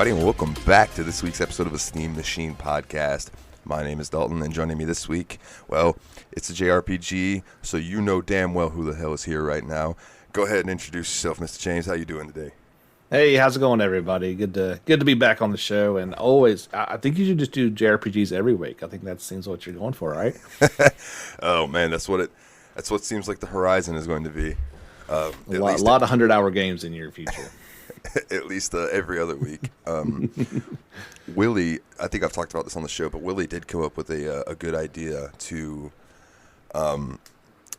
everybody, and welcome back to this week's episode of the Steam Machine Podcast. My name is Dalton, and joining me this week, well, it's a JRPG, so you know damn well who the hell is here right now. Go ahead and introduce yourself, Mr. James. How you doing today? Hey, how's it going, everybody? Good to be back on the show, and always, I think you should just do JRPGs every week. I think that seems what you're going for, right? Oh man, that's what seems like the horizon is going to be. A lot of 100-hour games in your future. At least every other week. Willie, I think I've talked about this on the show, but Willie did come up with a good idea to,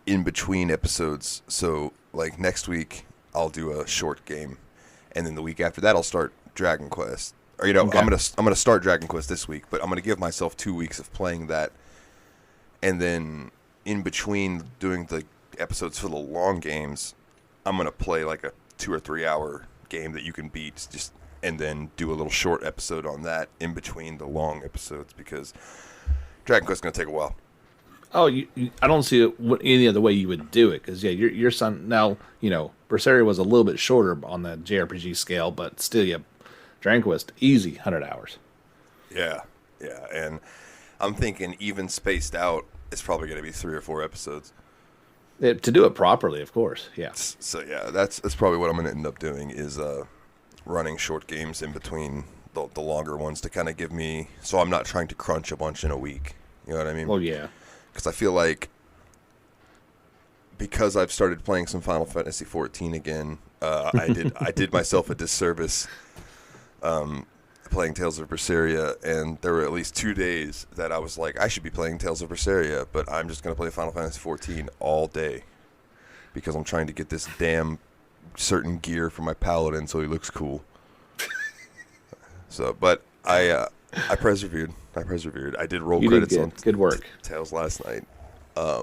in between episodes. So, like next week, I'll do a short game, and then the week after that, I'll start Dragon Quest. Or okay. I'm gonna start Dragon Quest this week, but I'm gonna give myself 2 weeks of playing that, and then in between doing the episodes for the long games, I'm gonna play like a 2 or 3 hour game that you can beat, and then do a little short episode on that in between the long episodes, because Dragon Quest is going to take a while. Oh, I don't see any other way you would do it, because your son now, Berseria was a little bit shorter on the JRPG scale, but still, Dragon Quest easy 100 hours. Yeah, and I'm thinking even spaced out, it's probably going to be 3 or 4 episodes. To do it properly, of course, yeah. So yeah, that's probably what I'm going to end up doing, is running short games in between the longer ones to kind of give me, so I'm not trying to crunch a bunch in a week. You know what I mean? Oh yeah. Because I feel like, because I've started playing some Final Fantasy 14 again, I did myself a disservice playing Tales of Berseria, and there were at least 2 days that I was like, I should be playing Tales of Berseria, but I'm just going to play Final Fantasy 14 all day because I'm trying to get this damn certain gear for my paladin so he looks cool. But I persevered. I did roll credits on good work. Tales last night.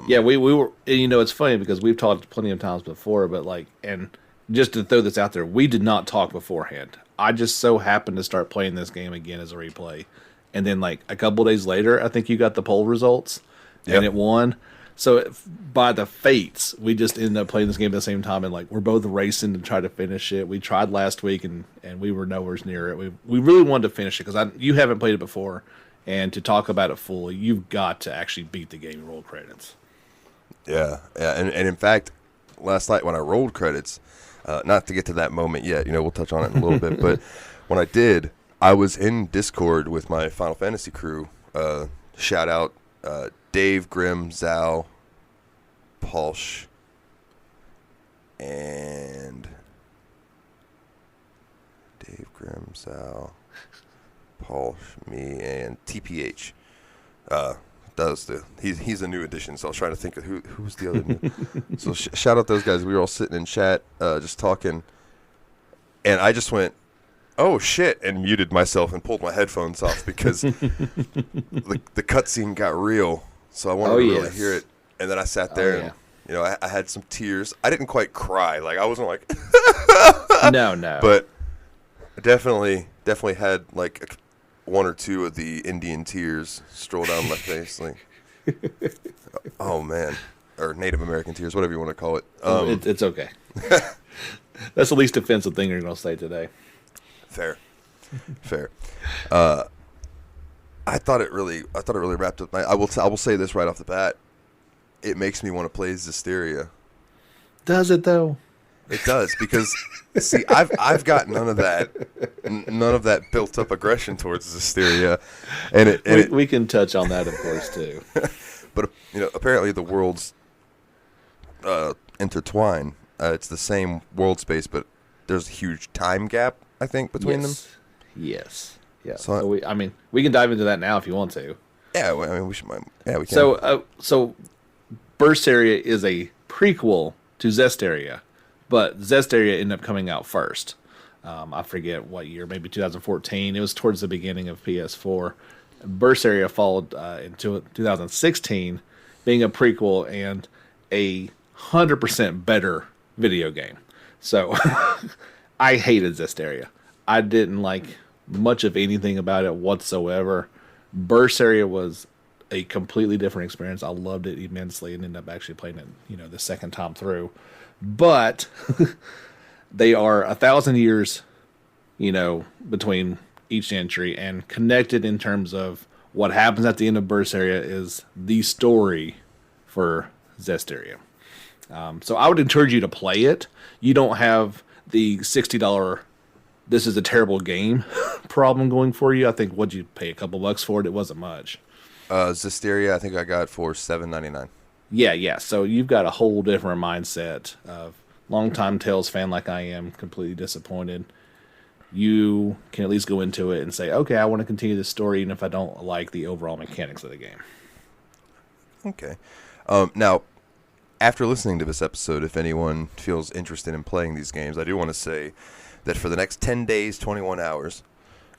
Yeah, we were. It's funny because we've talked plenty of times before, but and just to throw this out there, we did not talk beforehand. I just so happened to start playing this game again as a replay. And then, a couple days later, I think you got the poll results, and it won. So, by the fates, we just ended up playing this game at the same time, and, we're both racing to try to finish it. We tried last week, and we were nowhere near it. We really wanted to finish it, because you haven't played it before, and to talk about it fully, you've got to actually beat the game and roll credits. Yeah, and in fact, last night when I rolled credits, not to get to that moment yet, we'll touch on it in a little bit, but when I did, I was in Discord with my Final Fantasy crew. Shout out Dave, Grimm, Zal, Palsh, and Dave, Grimm, Zal, Palsh, me, and TPH. He's a new addition, so I was trying to think of who's the other new. So shout out those guys. We were all sitting in chat, just talking, and I just went, "Oh shit!" and muted myself and pulled my headphones off because the cutscene got real. So I wanted to really hear it, and then I sat there and I had some tears. I didn't quite cry, I wasn't like no, but I definitely had one or two of the Indian tears stroll down my face, oh man, or Native American tears, whatever you want to call it. It's okay. That's the least offensive thing you're going to say today. Fair. I thought it really wrapped up. I will say this right off the bat. It makes me want to play Zestiria. Does it though? It does, because see, I've got none of that built up aggression towards Zestiria, and we can touch on that, of course, too. But apparently the worlds intertwine. It's the same world space, but there's a huge time gap, I think, between them. Yes. Yeah. So we can dive into that now if you want to. Yeah. We should. Yeah, we can. So Berseria is a prequel to Zestiria, but Zestiria ended up coming out first. I forget what year, maybe 2014. It was towards the beginning of PS4. Berseria followed into 2016, being a prequel and a 100% better video game. So I hated Zestiria. I didn't like much of anything about it whatsoever. Berseria was a completely different experience. I loved it immensely and ended up actually playing it, the second time through. But they are 1,000 years, between each entry and connected in terms of what happens at the end of Berseria is the story for Zestiria. So I would encourage you to play it. You don't have the $60 this is a terrible game problem going for you. I think what'd you pay, a couple bucks for it? It wasn't much. Zestiria, I think I got for $7.99. Yeah. So you've got a whole different mindset of longtime Tales fan like I am, completely disappointed. You can at least go into it and say, okay, I want to continue this story, even if I don't like the overall mechanics of the game. Okay. Now, after listening to this episode, if anyone feels interested in playing these games, I do want to say that for the next 10 days, 21 hours,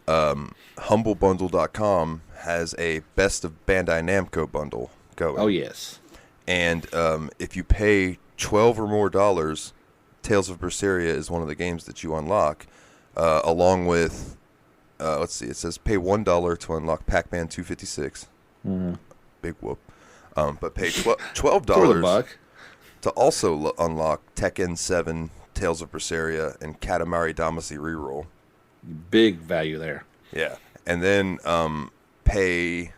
HumbleBundle.com has a Best of Bandai Namco bundle going. Oh, yes. And if you pay $12 or more, Tales of Berseria is one of the games that you unlock, along with, let's see, it says pay $1 to unlock Pac-Man 256. Mm-hmm. Big whoop. But pay $12 For the buck. to also unlock Tekken 7, Tales of Berseria, and Katamari Damacy Reroll. Big value there. Yeah. And then pay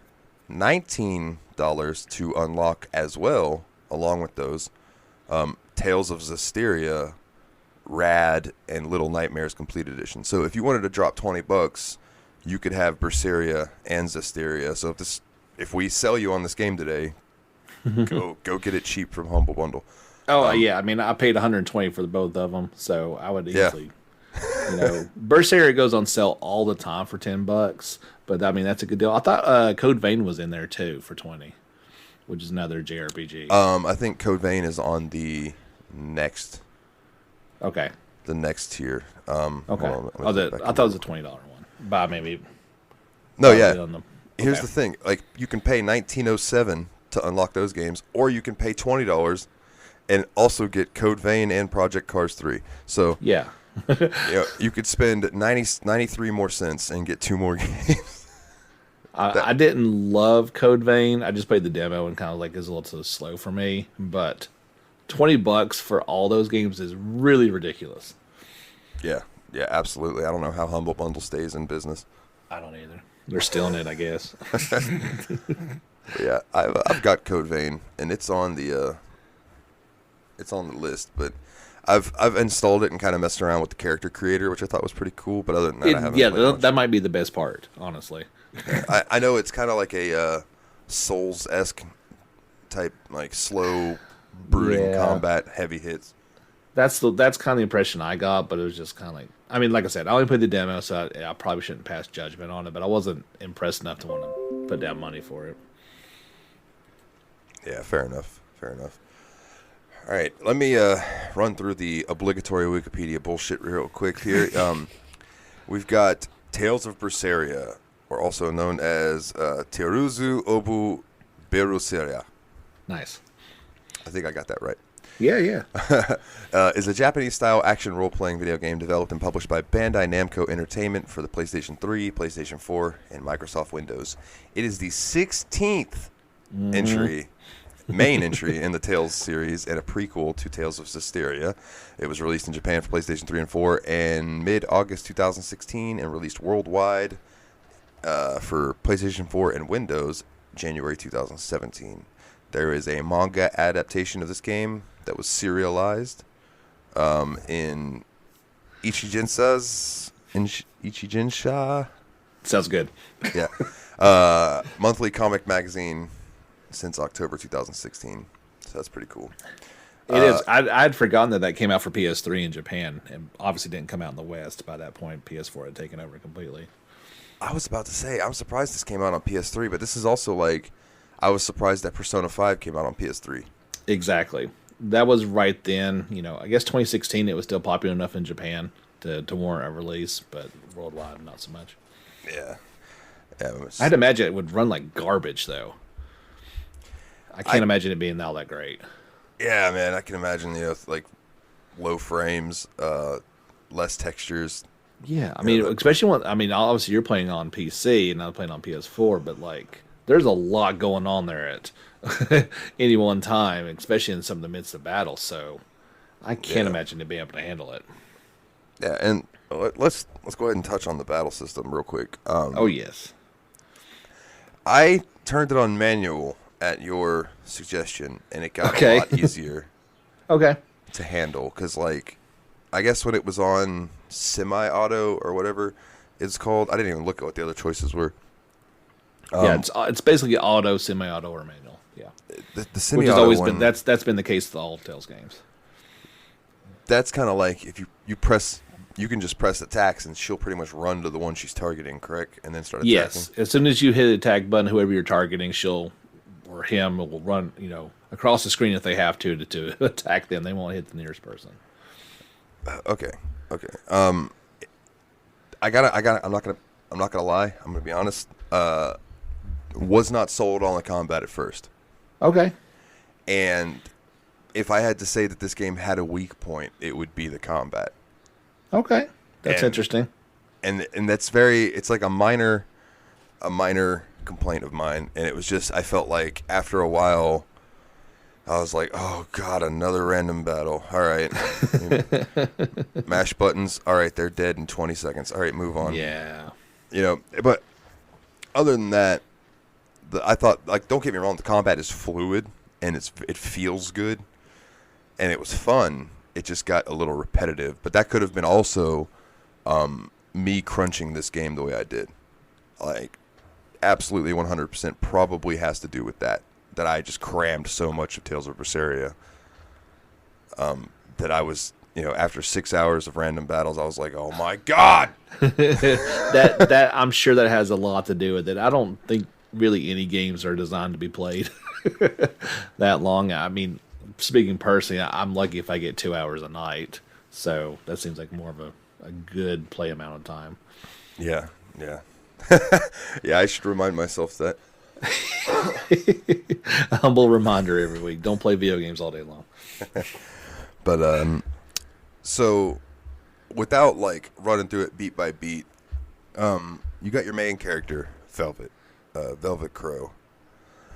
$19 to unlock as well, along with those, Tales of Zestiria, Rad, and Little Nightmares Complete Edition. So if you wanted to drop $20, you could have Berseria and Zestiria. So if we sell you on this game today, go get it cheap from Humble Bundle. Oh, yeah. I mean, I paid $120 for both of them, so I would easily... Berseria goes on sale all the time for $10, but I mean, that's a good deal. I thought Code Vein was in there too for $20, which is another JRPG. I think Code Vein is on the next... Okay. The next tier. Okay. I thought it was a $20 one. But maybe... No, yeah. Here's the thing. Like, you can pay $19.07 to unlock those games, or you can pay $20 and also get Code Vein and Project Cars 3. So yeah, you could spend 93 more cents and get 2 more games. I didn't love Code Vein. I just played the demo and kind of like it was a little too slow for me. But $20 for all those games is really ridiculous. Yeah, absolutely. I don't know how Humble Bundle stays in business. I don't either. They're still in it, I guess. Yeah, I've got Code Vein, and it's on the list, but I've installed it and kind of messed around with the character creator, which I thought was pretty cool. But other than that, I haven't. Yeah, that might be the best part, honestly. I know it's kind of like a Souls-esque type, like slow, brooding combat, heavy hits. That's kind of the impression I got, but it was just kind of like, I mean, like I said, I only played the demo, so I probably shouldn't pass judgment on it, but I wasn't impressed enough to want to put down money for it. Yeah, fair enough. All right, let me run through the obligatory Wikipedia bullshit real quick here. We've got Tales of Berseria, or also known as Teruzu Obu Berseria. Nice. I think I got that right. Yeah. Is a Japanese-style action role-playing video game developed and published by Bandai Namco Entertainment for the PlayStation 3, PlayStation 4, and Microsoft Windows. It is the 16th main entry in the Tales series and a prequel to Tales of Zestiria. It was released in Japan for PlayStation 3 and 4 in mid-August 2016 and released worldwide for PlayStation 4 and Windows January 2017. There is a manga adaptation of this game that was serialized in Ichijensha. Sounds good. Yeah. Monthly comic magazine since October 2016. So that's pretty cool. It is. I'd forgotten that came out for PS3 in Japan, and obviously didn't come out in the West. By that point, PS4 had taken over completely. I was about to say, I'm surprised this came out on PS3, but this is also like, I was surprised that Persona 5 came out on PS3. Exactly. That was right then. I guess 2016, it was still popular enough in Japan to warrant a release, but worldwide, not so much. Yeah. I'd imagine it would run like garbage, though. I can't imagine it being all that great. Yeah, man, I can imagine, like low frames, less textures. Yeah, I mean, especially obviously you're playing on PC and I'm playing on PS4, but like, there's a lot going on there at any one time, especially in some of the midst of battle. So I can't imagine it being able to handle it. Yeah, and let's go ahead and touch on the battle system real quick. Oh yes. I turned it on manual at your suggestion, and it got a lot easier. Okay. To handle, because like, I guess when it was on semi-auto or whatever it's called, I didn't even look at what the other choices were. Yeah, it's basically auto, semi-auto, or manual. Yeah, the semi-auto which has always one, been that's been the case with all Tales games. That's kind of like if you press, you can just press attacks and she'll pretty much run to the one she's targeting, correct, and then start attacking. Yes, as soon as you hit the attack button, whoever you're targeting, she'll or him will run, across the screen if they have to attack them. They won't hit the nearest person. Okay. I gotta. I'm not gonna lie. I'm gonna be honest. Was not sold on the combat at first. Okay. And if I had to say that this game had a weak point, it would be the combat. Okay, that's interesting. And that's very. It's like a minor complaint of mine, and it was just I felt like after a while, I was like, oh god, another random battle. All right, mash buttons. All right, they're dead in 20 seconds. All right, move on. Yeah. But other than that, I thought, like, don't get me wrong, the combat is fluid and it feels good, and it was fun. It just got a little repetitive, but that could have been also me crunching this game the way I did. Like, absolutely 100% probably has to do with that I just crammed so much of Tales of Berseria that I was, after 6 hours of random battles, I was like, oh my god. that I'm sure that has a lot to do with it. I don't think really any games are designed to be played that long. I mean, speaking personally, I'm lucky if I get 2 hours a night, so that seems like more of a good play amount of time. Yeah. Yeah, I should remind myself that. A humble reminder every week: don't play video games all day long. But so without like running through it beat by beat, you got your main character, Velvet Crow.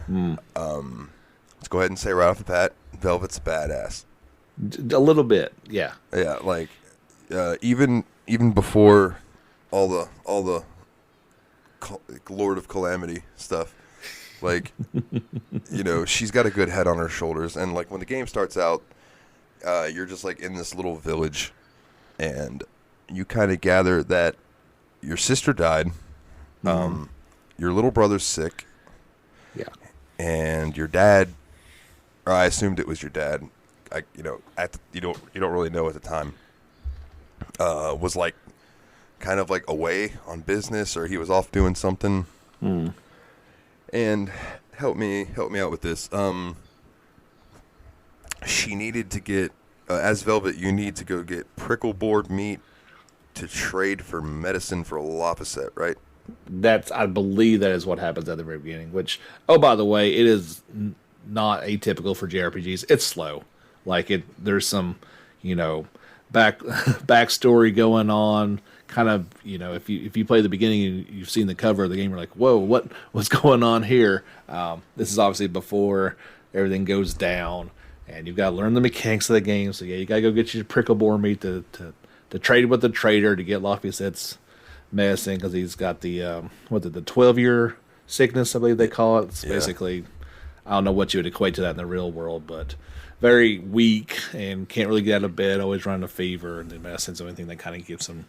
Let's go ahead and say right off the bat, Velvet's a badass. A little bit, yeah. Yeah, like even before all the Lord of Calamity stuff, like she's got a good head on her shoulders, and like when the game starts out, you're just like in this little village, and you kind of gather that your sister died, your little brother's sick, yeah, and your dad, or I assumed it was your dad, you don't really know at the time, was like kind of like away on business, or he was off doing something. And help me out with this. She needed to get, as Velvet, you need to go get prickle board meat to trade for medicine for Lophaset, right? I believe that is what happens at the very beginning, which, oh, by the way, it is not atypical for JRPGs. It's slow. Like, there's some, backstory going on. Kind of, if you play the beginning and you've seen the cover of the game, you're like, whoa, what's going on here? This is obviously before everything goes down, and you've got to learn the mechanics of the game. So yeah, you got to go get your prickle boar meat to trade with the trader to get Lophaset's medicine, because he's got the the 12-year sickness, I believe they call it. It's basically, I don't know what you would equate to that in the real world, but very weak and can't really get out of bed, always running a fever, and the medicine's the only thing that kind of gives him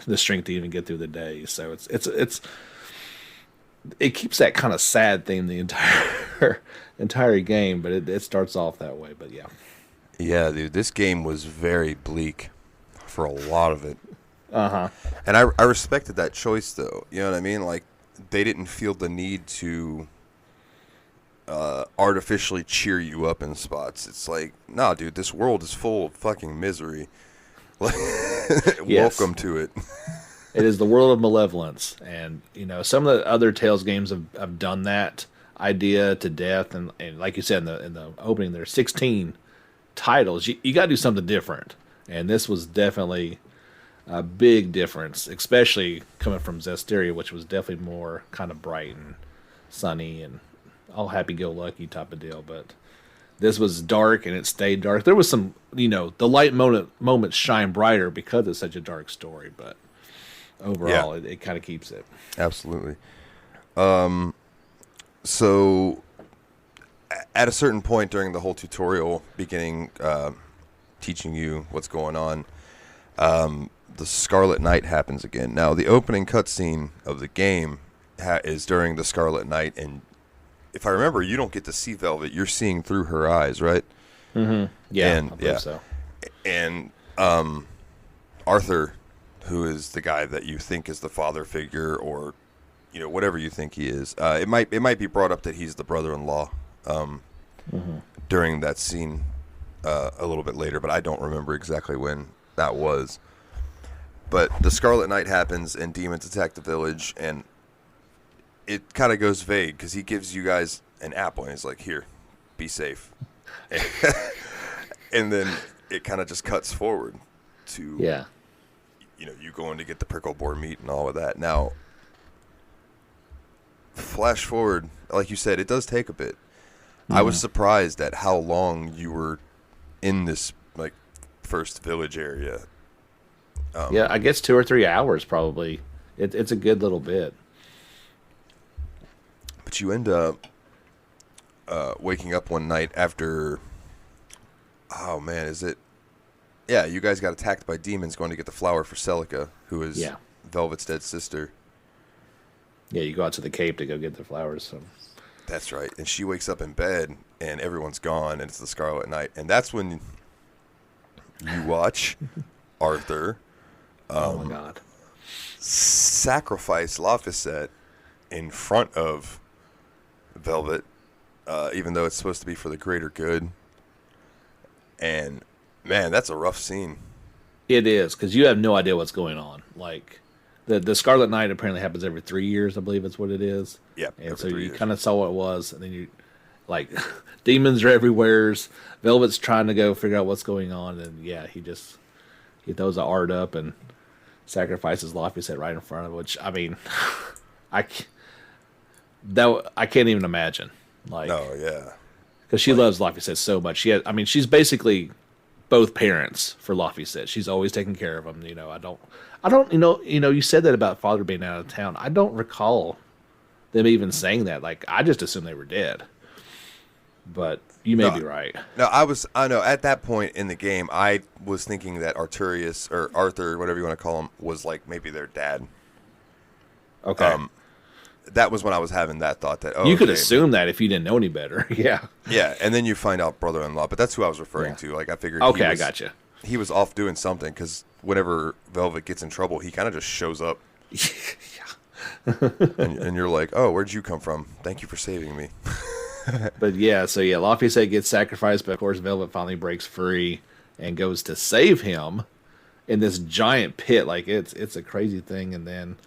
the strength to even get through the day. So it keeps that kind of sad theme the entire game, but it starts off that way. But yeah, dude, this game was very bleak for a lot of it. And I respected that choice, though. You know what I mean? Like, they didn't feel the need to artificially cheer you up in spots. It's like, nah, dude, this world is full of fucking misery. Welcome to it. It is the world of malevolence, and some of the other Tales games have done that idea to death, and like you said in the opening, there's 16 titles. You got to do something different, and this was definitely a big difference, especially coming from Zestiria, which was definitely more kind of bright and sunny and all happy-go-lucky type of deal. But This was dark and it stayed dark. There was some, the light moments shine brighter because it's such a dark story, but overall, it kind of keeps it. Absolutely. So, at a certain point during the whole tutorial, beginning teaching you what's going on, the Scarlet Night happens again. Now, the opening cutscene of the game is during the Scarlet Night, and if I remember, you don't get to see Velvet. You're seeing through her eyes, right? Mm-hmm. Yeah, I believe so. And Arthur, who is the guy that you think is the father figure, or whatever you think he is, it might be brought up that he's the brother-in-law during that scene a little bit later, but I don't remember exactly when that was. But the Scarlet Night happens, and demons attack the village, and it kind of goes vague because he gives you guys an apple, and he's like, "Here, be safe." And then it kind of just cuts forward to you going to get the prickle boar meat and all of that. Now, flash forward, like you said, it does take a bit. I was surprised at how long you were in this first village area. I guess 2 or 3 hours probably. It's a good little bit. But you end up waking up one night after. Oh man, is it? Yeah, you guys got attacked by demons going to get the flower for Celica, who is Velvet's dead sister. Yeah, you go out to the cape to go get the flowers. So. That's right. And she wakes up in bed, and everyone's gone, and it's the Scarlet Night. And that's when you watch Arthur oh my God. sacrifice Laphicet in front of Velvet, even though it's supposed to be for the greater good. And, man, that's a rough scene. It is, because you have no idea what's going on. Like, the Scarlet Night apparently happens every 3 years, I believe is what it is. Yeah. And so you kind of saw what it was, and then you, demons are everywhere. Velvet's trying to go figure out what's going on, and he throws the art up and sacrifices Laphicet right in front of it, which, I mean, I can't even imagine. Oh, yeah. Because she loves Laphicet so much. She's basically both parents for Laphicet. She's always taking care of him. I don't. You said that about father being out of town. I don't recall them even saying that. I just assumed they were dead. But you may be right. No, I know at that point in the game, I was thinking that Arturius or Arthur, whatever you want to call him, was maybe their dad. Okay. That was when I was having that thought that you could assume that if you didn't know any better. Yeah. Yeah, and then you find out brother-in-law, but that's who I was referring to. I figured. Okay, I got you. He was off doing something because whenever Velvet gets in trouble, he kind of just shows up. Yeah. and you're like, "Oh, where'd you come from? Thank you for saving me." But Laphicet gets sacrificed, but of course Velvet finally breaks free and goes to save him in this giant pit. It's a crazy thing, and then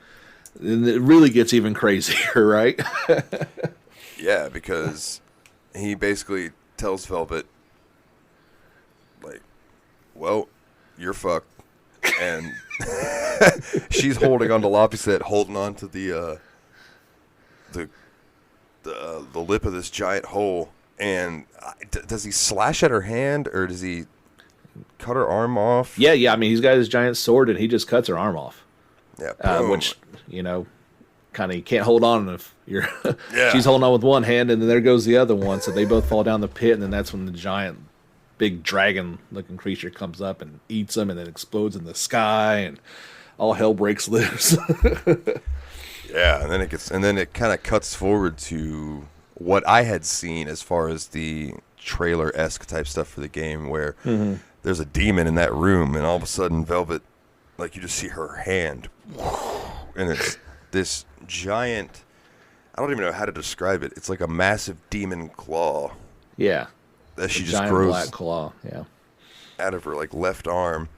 it really gets even crazier, right? Yeah, because he basically tells Velvet, well, you're fucked. And she's holding on to Laphicet, holding on to the lip of this giant hole. And does he slash at her hand, or does he cut her arm off? Yeah. He's got his giant sword, and he just cuts her arm off. Yeah, which kind of you can't hold on if you're. Yeah. She's holding on with one hand, and then there goes the other one. So they both fall down the pit, and then that's when the giant, big dragon-looking creature comes up and eats them, and then explodes in the sky, and all hell breaks loose. Yeah, and then it kind of cuts forward to what I had seen as far as the trailer-esque type stuff for the game, where there's a demon in that room, and all of a sudden Velvet, you just see her hand, and it's this giant. I don't even know how to describe it. It's like a massive demon claw. Yeah. That she just giant grows black claw. Yeah. out of her left arm,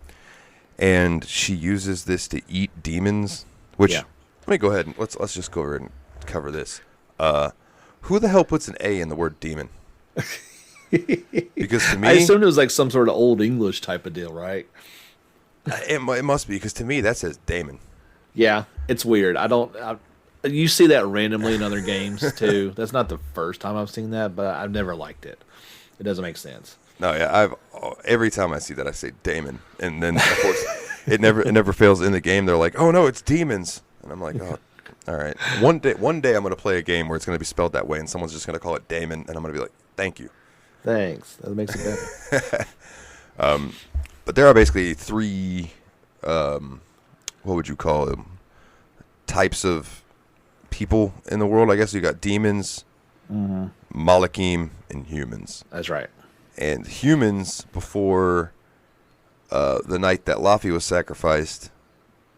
and she uses this to eat demons. Which let me go ahead and let's just go over and cover this. Who the hell puts an A in the word demon? Because to me, I assumed it was some sort of old English type of deal, right? It must be, because to me that says Damon. Yeah, it's weird. You see that randomly in other games too. That's not the first time I've seen that, but I've never liked it. It doesn't make sense. No, yeah, every time I see that I say Damon, and then of course it never fails in the game. They're like, "Oh no, it's demons," and I'm like, "Oh, all right." One day I'm gonna play a game where it's gonna be spelled that way, and someone's just gonna call it Damon, and I'm gonna be like, "Thank you." Thanks. That makes it better. But there are basically three, what would you call them? Types of people in the world. I guess you got demons, Malachim, and humans. That's right. And humans, before the night that Laffy was sacrificed,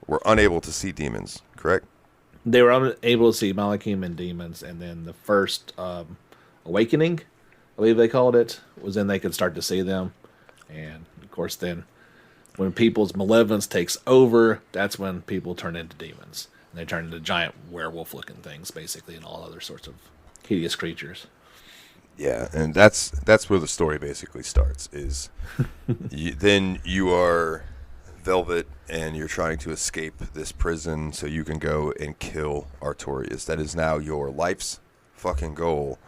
were unable to see demons, correct? They were unable to see Malachim and demons, and then the first awakening, I believe they called it, was then they could start to see them. And, of course, then when people's malevolence takes over, that's when people turn into demons. And they turn into giant werewolf-looking things, basically, and all other sorts of hideous creatures. Yeah, and that's where the story basically starts. Is then you are Velvet, and you're trying to escape this prison so you can go and kill Artorias. That is now your life's fucking goal.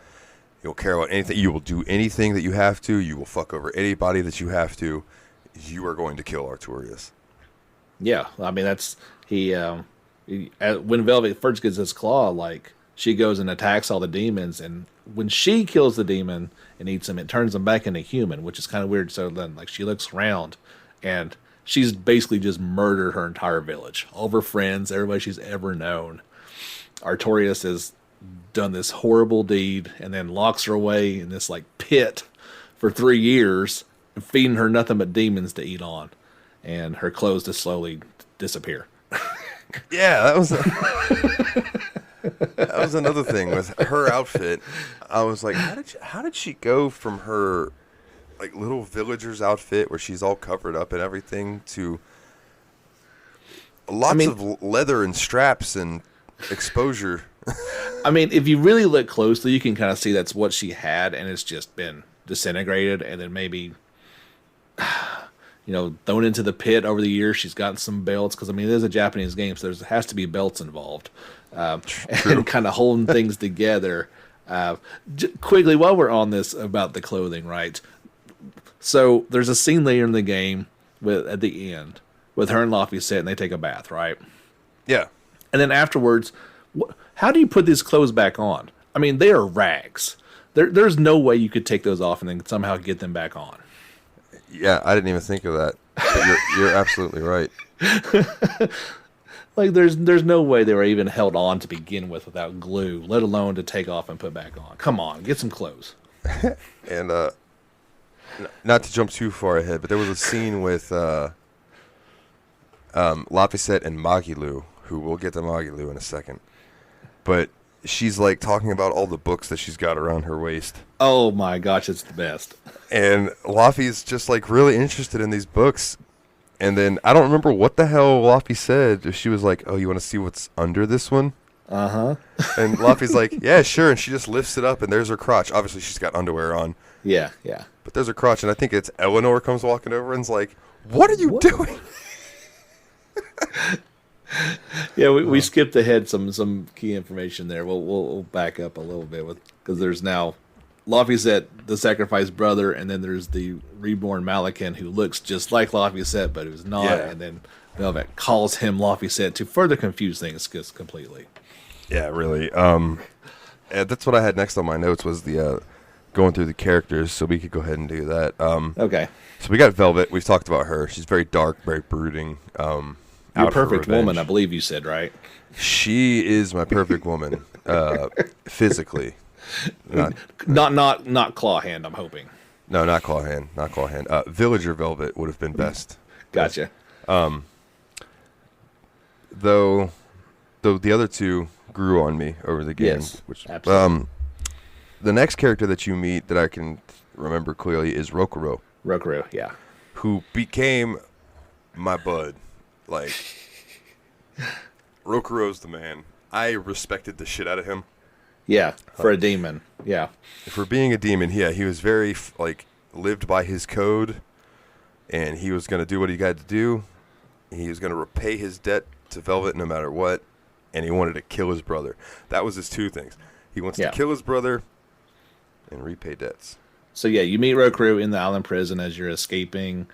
You'll care about anything. You will do anything that you have to. You will fuck over anybody that you have to. You are going to kill Artorias. Yeah, I mean that's when Velvet first gets his claw, like she goes and attacks all the demons, and when she kills the demon and eats him, it turns him back into human, which is kind of weird. So then, like, she looks around, and she's basically just murdered her entire village, all of her friends, everybody she's ever known. Artorias has done this horrible deed, and then locks her away in this like pit for 3 years, feeding her nothing but demons to eat on, and her clothes just slowly disappear. Yeah, that was another thing with her outfit. I was like, how did she go from her like little villager's outfit where she's all covered up and everything to lots of leather and straps and exposure? I mean, if you really look closely, you can kind of see that's what she had, and it's just been disintegrated, and then maybe, thrown into the pit over the years. She's gotten some belts, because, I mean, it is a Japanese game, so there has to be belts involved, and kind of holding things together. Quickly, while we're on this about the clothing, right? So there's a scene later in the game at the end with her and Laffy sit, and they take a bath, right? Yeah. And then afterwards, how do you put these clothes back on? I mean, they are rags. There's no way you could take those off and then somehow get them back on. Yeah, I didn't even think of that. But you're absolutely right. Like, there's no way they were even held on to begin with without glue, let alone to take off and put back on. Come on, get some clothes. And not to jump too far ahead, but there was a scene with Laphicet and Magilu, who we'll get to Magilu in a second. But she's like talking about all the books that she's got around her waist. Oh my gosh, it's the best. And Laffy's just like really interested in these books. And then I don't remember what the hell Laffy said. She was like, "Oh, you want to see what's under this one?" Uh-huh. And Laffy's like, "Yeah, sure." And she just lifts it up, and there's her crotch. Obviously, she's got underwear on. Yeah. But there's her crotch, and I think it's Eleanor comes walking over and's like, "What are you doing?" Yeah, we skipped ahead some key information there. We'll back up a little bit because there's now Laphicet, the sacrificed brother, and then there's the reborn Malakin who looks just like Laphicet, but who's not. Yeah. And then Velvet calls him Laphicet to further confuse things just completely. Yeah, really. And that's what I had next on my notes was the going through the characters, so we could go ahead and do that. Okay. So we got Velvet. We've talked about her. She's very dark, very brooding. Your perfect woman, I believe you said, right? She is my perfect woman, physically. Not claw hand, I'm hoping. No, not claw hand. Villager Velvet would have been best. Gotcha. Though the other two grew on me over the game. Yes, which, absolutely. The next character that you meet that I can remember clearly is Rokuro. Rokuro, yeah. Who became my bud. Like, Rokuro's the man. I respected the shit out of him. Yeah, for a demon. Yeah. For being a demon, yeah, he was very, lived by his code, and he was going to do what he had to do. He was going to repay his debt to Velvet no matter what, and he wanted to kill his brother. That was his two things. He wants to kill his brother and repay debts. So yeah, you meet Rokuro in the island prison as you're escaping.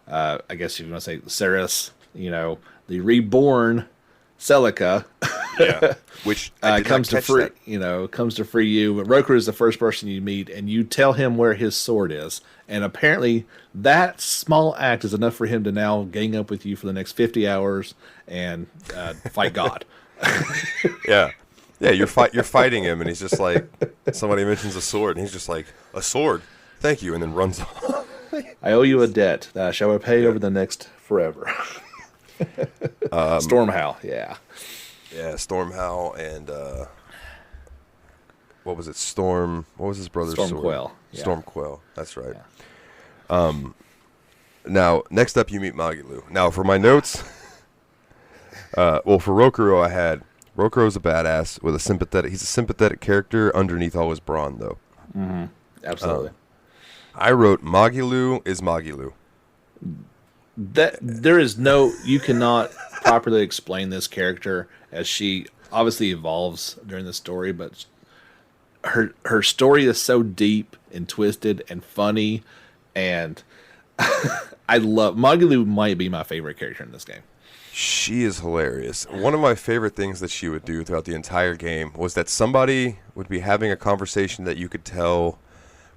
I guess you want to say Ceres, the reborn Celica. Yeah, which I did comes not to catch free, that. comes to free you. But Rokuro is the first person you meet, and you tell him where his sword is. And apparently, that small act is enough for him to now gang up with you for the next 50 hours and fight God. Yeah, yeah. You're fighting him, and he's just like, somebody mentions a sword, and he's just like, a sword, thank you, and then runs off. I owe you a debt that I shall repay over the next forever. Stormhowl, yeah. Yeah, Stormhowl and what was it? Storm. What was his brother's sword? Stormquell. Yeah. Stormquell. That's right. Yeah. Now, next up, you meet Magilu. Now, for my notes, for Rokuro, I had Rokuro's a badass with a sympathetic. He's a sympathetic character underneath all his brawn, though. Mm-hmm. Absolutely. I wrote Magilu is Magilu. That there is no, you cannot properly explain this character, as she obviously evolves during the story, but her story is so deep and twisted and funny, and I love Magilu. Might be my favorite character in this game. She is hilarious. One of my favorite things that she would do throughout the entire game was that somebody would be having a conversation that you could tell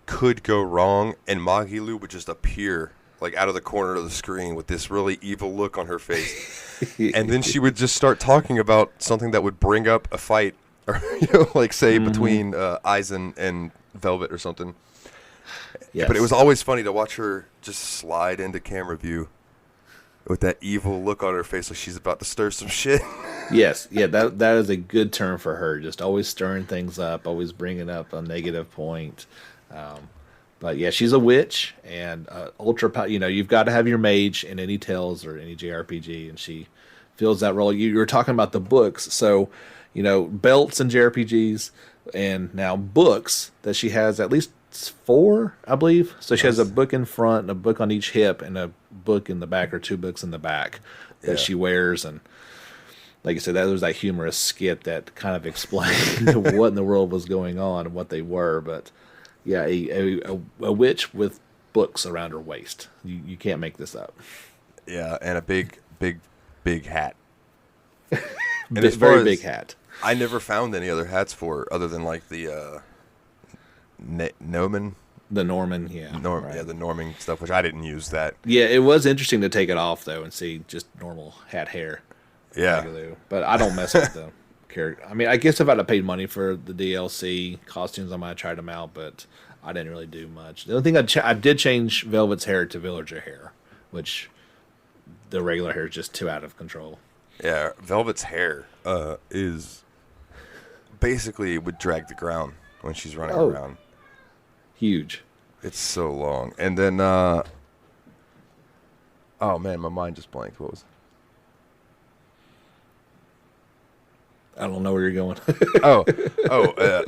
could go wrong, and Magilu would just appear like out of the corner of the screen with this really evil look on her face. And then she would just start talking about something that would bring up a fight, or like say between Eisen and Velvet or something. Yes. But it was always funny to watch her just slide into camera view with that evil look on her face, like she's about to stir some shit. Yes, yeah, that is a good term for her. Just always stirring things up, always bringing up a negative point. But yeah, she's a witch and ultra. You've got to have your mage in any Tales or any JRPG, and she fills that role. You were talking about the books, so belts and JRPGs, and now books that she has at least 4, I believe. So she has a book in front, and a book on each hip, and a book in the back, or 2 books in the back that she wears. And like you said, that was that humorous skit that kind of explained what in the world was going on and what they were, but. Yeah, a witch with books around her waist. You can't make this up. Yeah, and a big hat. And very big hat. I never found any other hats for her other than like the Norman. The Norman, yeah. Right. Yeah, the Norman stuff, which I didn't use that. Yeah, it was interesting to take it off, though, and see just normal hat hair. Yeah. But I don't mess with them. Character. I mean, I guess if I'd have paid money for the DLC costumes, I might have tried them out, but I didn't really do much. The only thing I did change Velvet's hair to villager hair, which the regular hair is just too out of control. Yeah, Velvet's hair is basically would drag the ground when she's running around. Huge. It's so long. And then, oh man, my mind just blanked. What was it? I don't know where you're going.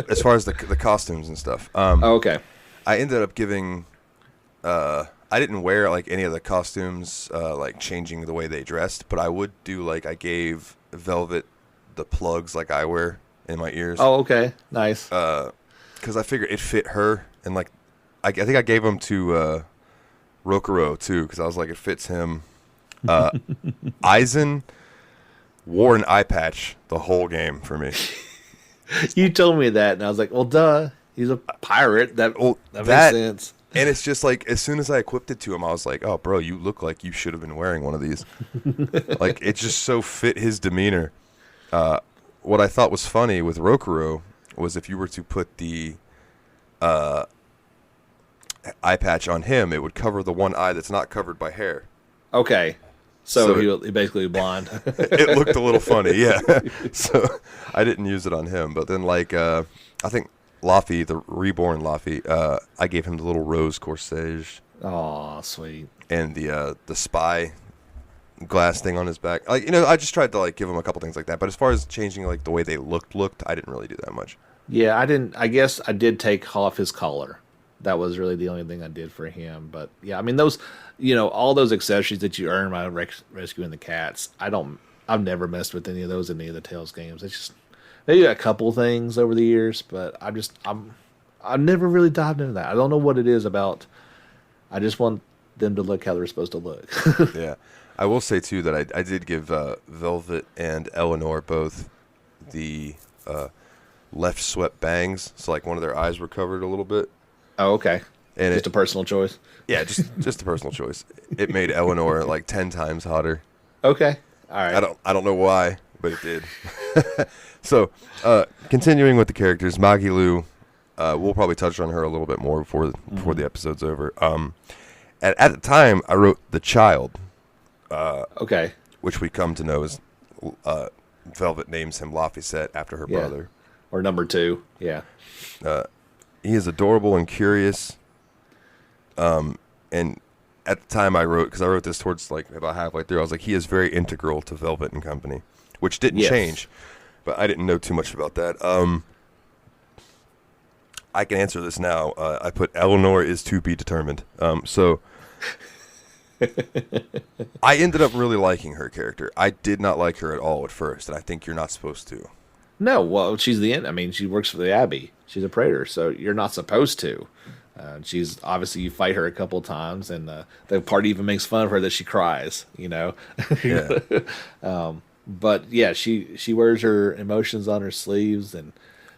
As far as the costumes and stuff. Okay. I ended up giving. I didn't wear like any of the costumes, like changing the way they dressed, but I would do like I gave Velvet the plugs like I wear in my ears. Oh, okay, nice. Because I figured it fit her, and like I think I gave them to Rokuro too, because I was like it fits him. Eisen wore an eye patch the whole game for me. You told me that, and I was like, well, duh. He's a pirate. That makes sense. And it's just like, as soon as I equipped it to him, I was like, oh, bro, you look like you should have been wearing one of these. Like, it just so fit his demeanor. What I thought was funny with Rokuro was if you were to put the eye patch on him, it would cover the one eye that's not covered by hair. Okay. So he basically blonde. It looked a little funny, yeah. So I didn't use it on him. But then, like, I think Laffy, the reborn Laffy, I gave him the little rose corsage. Oh, sweet. And the spy glass thing on his back. Like, I just tried to like give him a couple things like that. But as far as changing like the way they looked, I didn't really do that much. Yeah, I didn't. I guess I did take off his collar. That was really the only thing I did for him. But yeah, I mean those, all those accessories that you earn by rescuing the cats. I've never messed with any of those in any of the Tales games. It's just maybe a couple things over the years, but I I never really dived into that. I don't know what it is about. I just want them to look how they're supposed to look. Yeah. I will say, too, that I did give Velvet and Eleanor both the left swept bangs. So, like, one of their eyes were covered a little bit. Oh, okay. And just a personal choice? Yeah, just a personal choice. It made Eleanor, like, 10 times hotter. Okay. All right. I don't know why, but it did. So, continuing with the characters, Magilu, we'll probably touch on her a little bit more before the episode's over. At the time, I wrote The Child. Okay. Which we come to know as Velvet names him Laphicet after her brother. Or number 2, yeah. He is adorable and curious. And at the time I wrote, because I wrote this towards like about halfway through, I was like, he is very integral to Velvet and Company, which didn't change, but I didn't know too much about that. I can answer this now. I put Eleanor is to be determined. So I ended up really liking her character. I did not like her at all at first, and I think you're not supposed to. No, well, she's the end. I mean, she works for the Abbey. She's a praetor, so you're not supposed to. She's obviously, you fight her a couple of times, and the party even makes fun of her that she cries. You know. Yeah. But yeah, she wears her emotions on her sleeves, and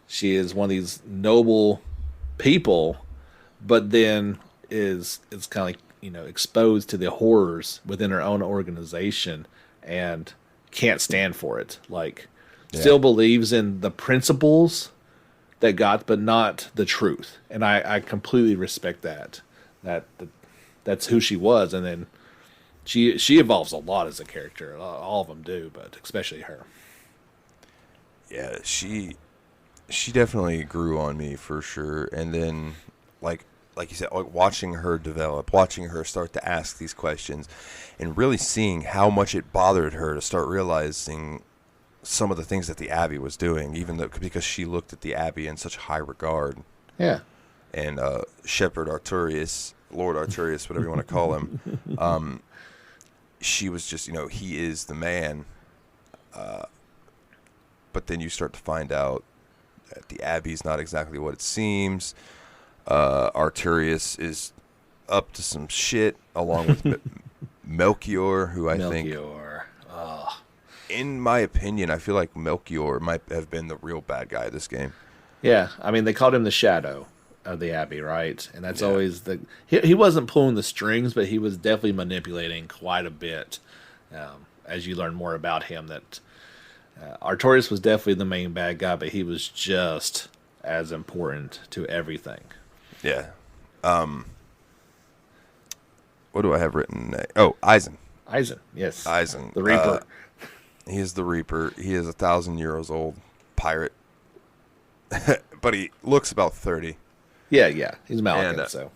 she is one of these noble people, but then is kind of like, exposed to the horrors within her own organization and can't stand for it. Like, still believes in the principles that got, but not the truth. And I completely respect that. That's who she was. And then she evolves a lot as a character. All of them do, but especially her. Yeah, she definitely grew on me for sure. And then, like you said, like watching her develop, watching her start to ask these questions, and really seeing how much it bothered her to start realizing some of the things that the Abbey was doing, even though because she looked at the Abbey in such high regard. Yeah. And Shepherd Arturius, Lord Arturius, whatever you want to call him, she was just, he is the man. But then you start to find out that the Abbey's not exactly what it seems. Arturius is up to some shit, along with Melchior, who I think... Oh. In my opinion, I feel like Melchior might have been the real bad guy of this game. Yeah, I mean, they called him the Shadow of the Abbey, right? And that's always the... He wasn't pulling the strings, but he was definitely manipulating quite a bit. As you learn more about him, that Artorias was definitely the main bad guy, but he was just as important to everything. Yeah. What do I have written? Oh, Eisen. Eisen, yes. Eisen. The Reaper. He is the Reaper. He is 1,000 years old pirate. But he looks about 30. Yeah. He's Malekith, so.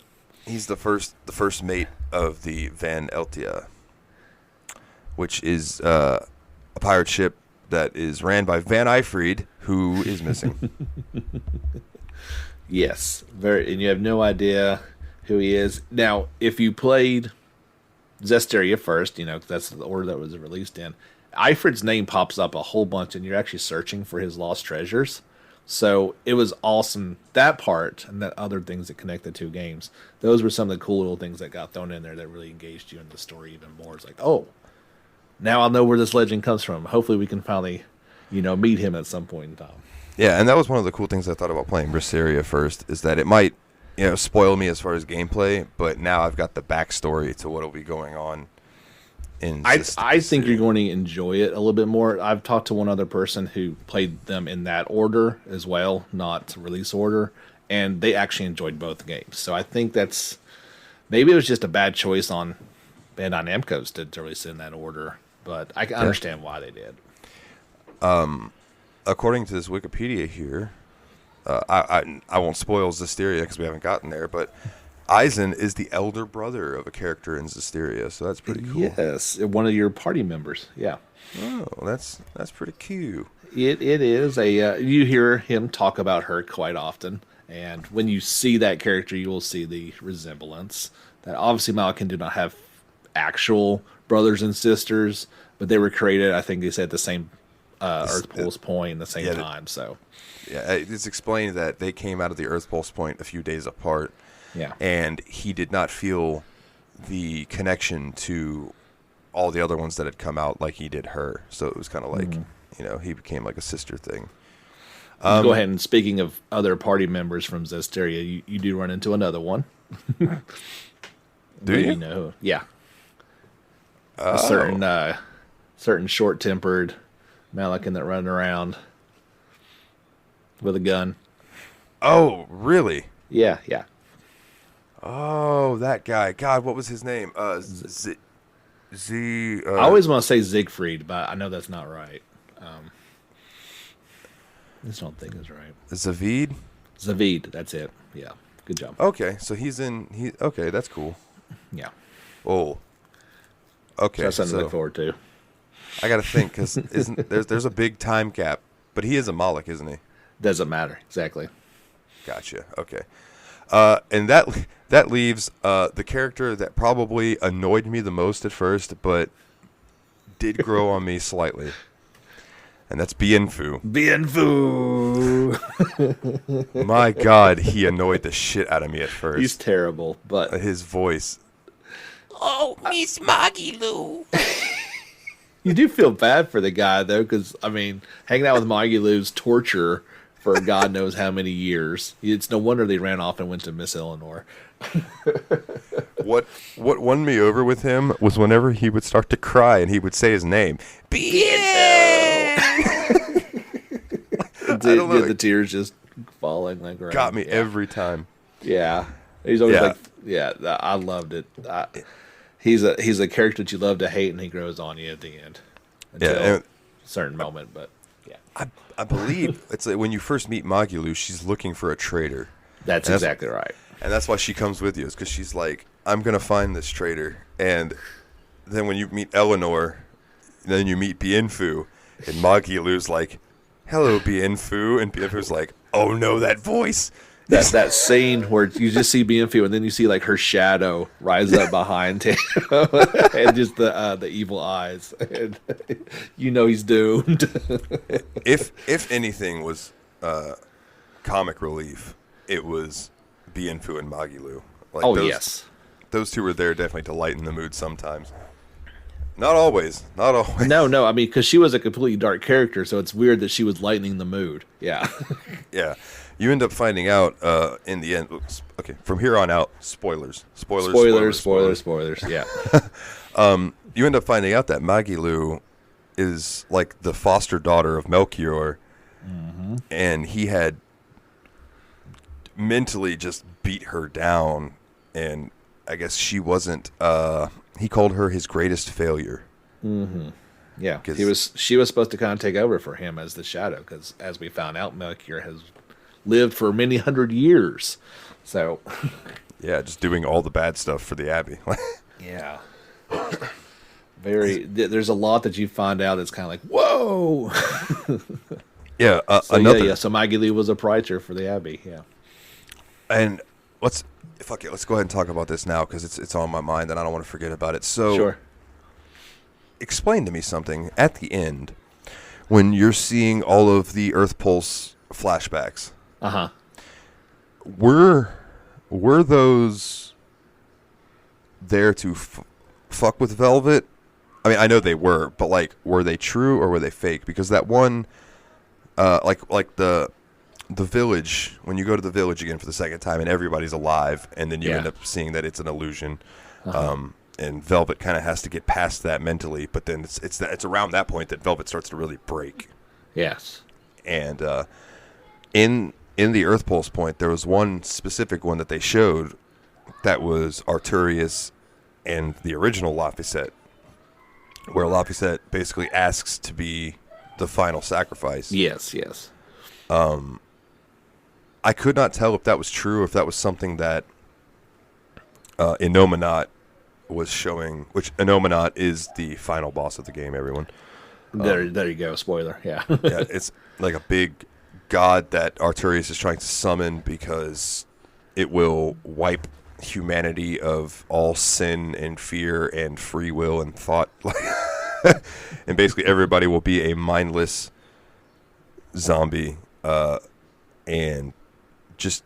He's the first mate of the Van Eltia, which is a pirate ship that is ran by Van Eyfried, who is missing. Yes. And you have no idea who he is. Now, if you played Zestiria first, that's the order that was released in, Eyfried's name pops up a whole bunch, and you're actually searching for his lost treasures. So it was awesome. That part and that other things that connect the two games, those were some of the cool little things that got thrown in there that really engaged you in the story even more. It's like, oh, now I'll know where this legend comes from. Hopefully we can finally, meet him at some point in time. Yeah, and that was one of the cool things I thought about playing Berseria first, is that it might, spoil me as far as gameplay, but now I've got the backstory to what will be going on. I think you're going to enjoy it a little bit more. I've talked to one other person who played them in that order as well, not release order, and they actually enjoyed both games. So I think maybe it was just a bad choice on Bandai Namco's to release it in that order, but I can understand why they did. According to this Wikipedia here, I won't spoil Zestiria because we haven't gotten there, but Eisen is the elder brother of a character in Zestiria, so that's pretty cool. Yes, one of your party members. Yeah. Oh, that's pretty cute. It is you hear him talk about her quite often, and when you see that character, you will see the resemblance. That obviously Malkin did not have actual brothers and sisters, but they were created, I think they said, at the same Earth Pulse Point at the same yeah, time. So yeah, it's explained that they came out of the Earth Pulse Point a few days apart. yeah, And he did not feel the connection to all the other ones that had come out like he did her. So it was kind of like, he became like a sister thing. Go ahead. And speaking of other party members from Zestiria, you do run into another one. Do you? Know? Yeah. A certain short-tempered Malakin that running around with a gun. Oh, really? Yeah, yeah. Oh, that guy. God, what was his name? I always want to say Siegfried, but I know that's not right. I just don't think it's right. Zavid? Zavid, that's it. Yeah, good job. Okay, so okay, that's cool. Yeah. Oh. Okay. So that's something to look forward to. I got to think, because there's a big time gap, but he is a Moloch, isn't he? Doesn't matter. Exactly. Gotcha. Okay. And that leaves the character that probably annoyed me the most at first, but did grow on me slightly. And that's Bienfu. Bienfu! My God, he annoyed the shit out of me at first. He's terrible, but... His voice. Oh, Miss Maggie Lou. You do feel bad for the guy, though, because, I mean, hanging out with Maggie Lou's torture for God knows how many years. It's no wonder they ran off and went to Miss Eleanor. What won me over with him was whenever he would start to cry and he would say his name. The tears just falling like right. Got me every time. Yeah, he's always like, I loved it. He's a character that you love to hate, and he grows on you at the end until a certain moment. But yeah, I believe it's like when you first meet Magulu, she's looking for a traitor. That's exactly right. And that's why she comes with you, is because she's like, I'm going to find this traitor. And then when you meet Eleanor, then you meet Bienfu, and Magulu's like, hello, Bienfu. And Bienfu's like, oh no, that voice. That scene where you just see Bienfu, and then you see like her shadow rise up behind him, and just the evil eyes, and he's doomed. If anything was comic relief, it was Bienfu and Magulu. Like yes. Those two were there definitely to lighten the mood sometimes. Not always. No. I mean, because she was a completely dark character, so it's weird that she was lightening the mood. Yeah. Yeah. You end up finding out in the end. Okay, from here on out, spoilers. Yeah. You end up finding out that Maggie is like the foster daughter of Melchior, and he had mentally just beat her down, and I guess she wasn't. He called her his greatest failure. Mm-hmm. Yeah, she was supposed to kind of take over for him as the shadow, because as we found out, Melchior has lived for many hundred years. So, yeah, just doing all the bad stuff for the Abbey. Yeah, there's a lot that you find out that's kind of like, whoa. Yeah, So Maggie Lee was a praetor for the Abbey. Yeah, and let's go ahead and talk about this now, because it's on my mind and I don't want to forget about it. So, sure. Explain to me something at the end when you're seeing all of the Earth Pulse flashbacks. Were those there to fuck with Velvet? I mean, I know they were, but like, were they true or were they fake? Because that one, like the village, when you go to the village again for the second time and everybody's alive, and then you end up seeing that it's an illusion, and Velvet kind of has to get past that mentally, but then it's around that point that Velvet starts to really break. Yes. And in the Earth Pulse point, there was one specific one that they showed that was Arturius and the original Laphicet, where Laphicet basically asks to be the final sacrifice. Yes. I could not tell if that was true, if that was something that Inominat was showing, which Inominat is the final boss of the game, everyone. There you go, spoiler, yeah. Yeah, it's like a big god that Arturius is trying to summon because it will wipe humanity of all sin and fear and free will and thought. and basically everybody will be a mindless zombie, and just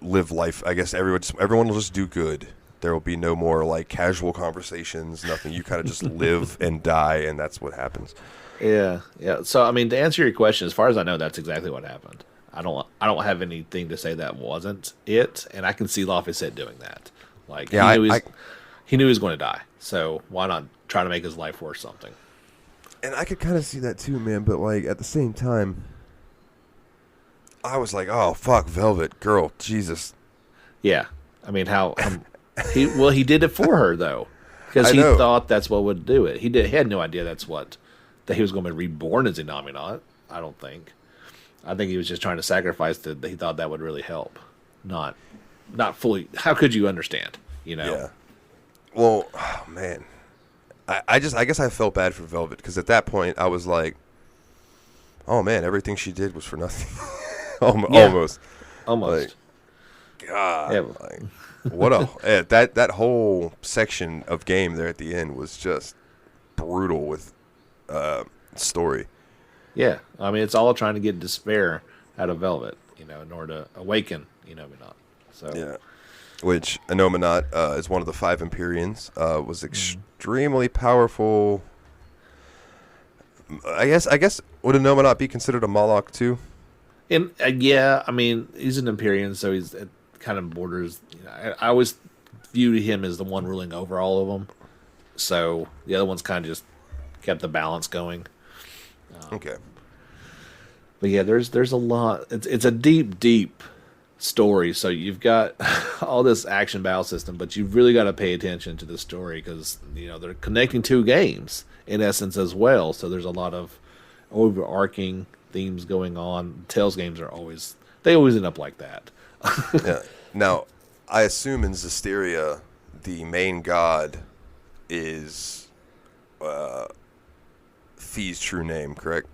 live life. I guess everyone will just do good. There will be no more like casual conversations, nothing. You kind of just live and die, and that's what happens. Yeah. So, I mean, to answer your question, as far as I know, that's exactly what happened. I don't have anything to say that wasn't it, and I can see Laphicet doing that. Like, yeah, he knew he was going to die, so why not try to make his life worth something? And I could kind of see that too, man. But like at the same time, I was like, oh fuck, Velvet girl, Jesus. Yeah, I mean, he did it for her though, because he thought that's what would do it. He had no idea that he was going to be reborn as Inamimon. I don't think. I think he was just trying to sacrifice that. He thought that would really help. Not fully. How could you understand? You know. Yeah. Well, oh, man, I guess I felt bad for Velvet because at that point I was like, oh man, everything she did was for nothing. Almost. Like, God. Yeah. Like, what a that whole section of game there at the end was just brutal with story. Yeah, I mean, it's all trying to get despair out of Velvet, in order to awaken, Inamimon. So yeah, which Inamimon is one of the 5 Empyreans. Was extremely powerful. I guess would Inamimon be considered a Moloch too? And yeah, I mean, he's an Empyrean, so he's kind of borders. I always viewed him as the one ruling over all of them. So the other ones kind of just kept the balance going. Okay. But yeah, there's a lot. It's a deep story. So you've got all this action battle system, but you've really got to pay attention to the story because they're connecting 2 games in essence as well. So there's a lot of overarching themes going on. Tales games always end up like that. Yeah. Now, I assume in Zestiria, the main god is Fee's true name, correct?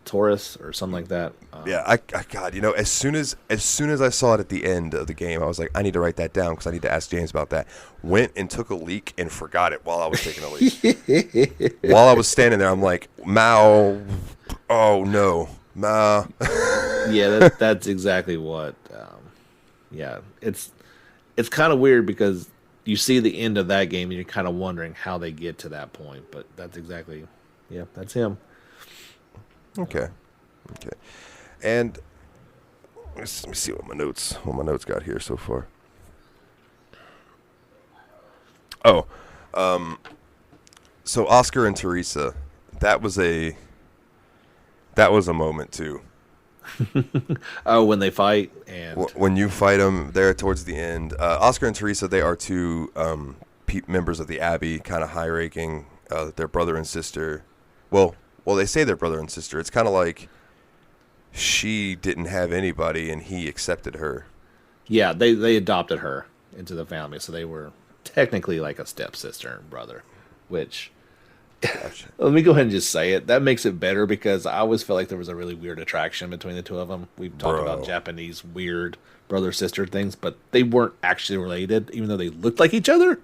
Taurus or something like that. Yeah, I God, as soon as I saw it at the end of the game, I was like, I need to write that down because I need to ask James about that. Went and took a leak and forgot it while I was taking a leak. While I was standing there, I'm like, Mao. Oh no, Mao. Yeah, that's exactly what. Yeah, it's kind of weird because you see the end of that game and you're kind of wondering how they get to that point, but that's exactly, that's him. Okay. And let me see what my notes got here so far. Oh, so Oscar and Teresa, that was a moment too. Oh, when they fight and when you fight them there towards the end, Oscar and Teresa, they are 2 members of the Abbey, kind of high-ranking. They're brother and sister. Well, they say they're brother and sister. It's kind of like she didn't have anybody and he accepted her. Yeah, they adopted her into the family, so they were technically like a stepsister and brother, which gotcha. Let me go ahead and just say it. That makes it better because I always felt like there was a really weird attraction between the 2 of them. We've talked about Japanese weird brother-sister things, but they weren't actually related, even though they looked like each other.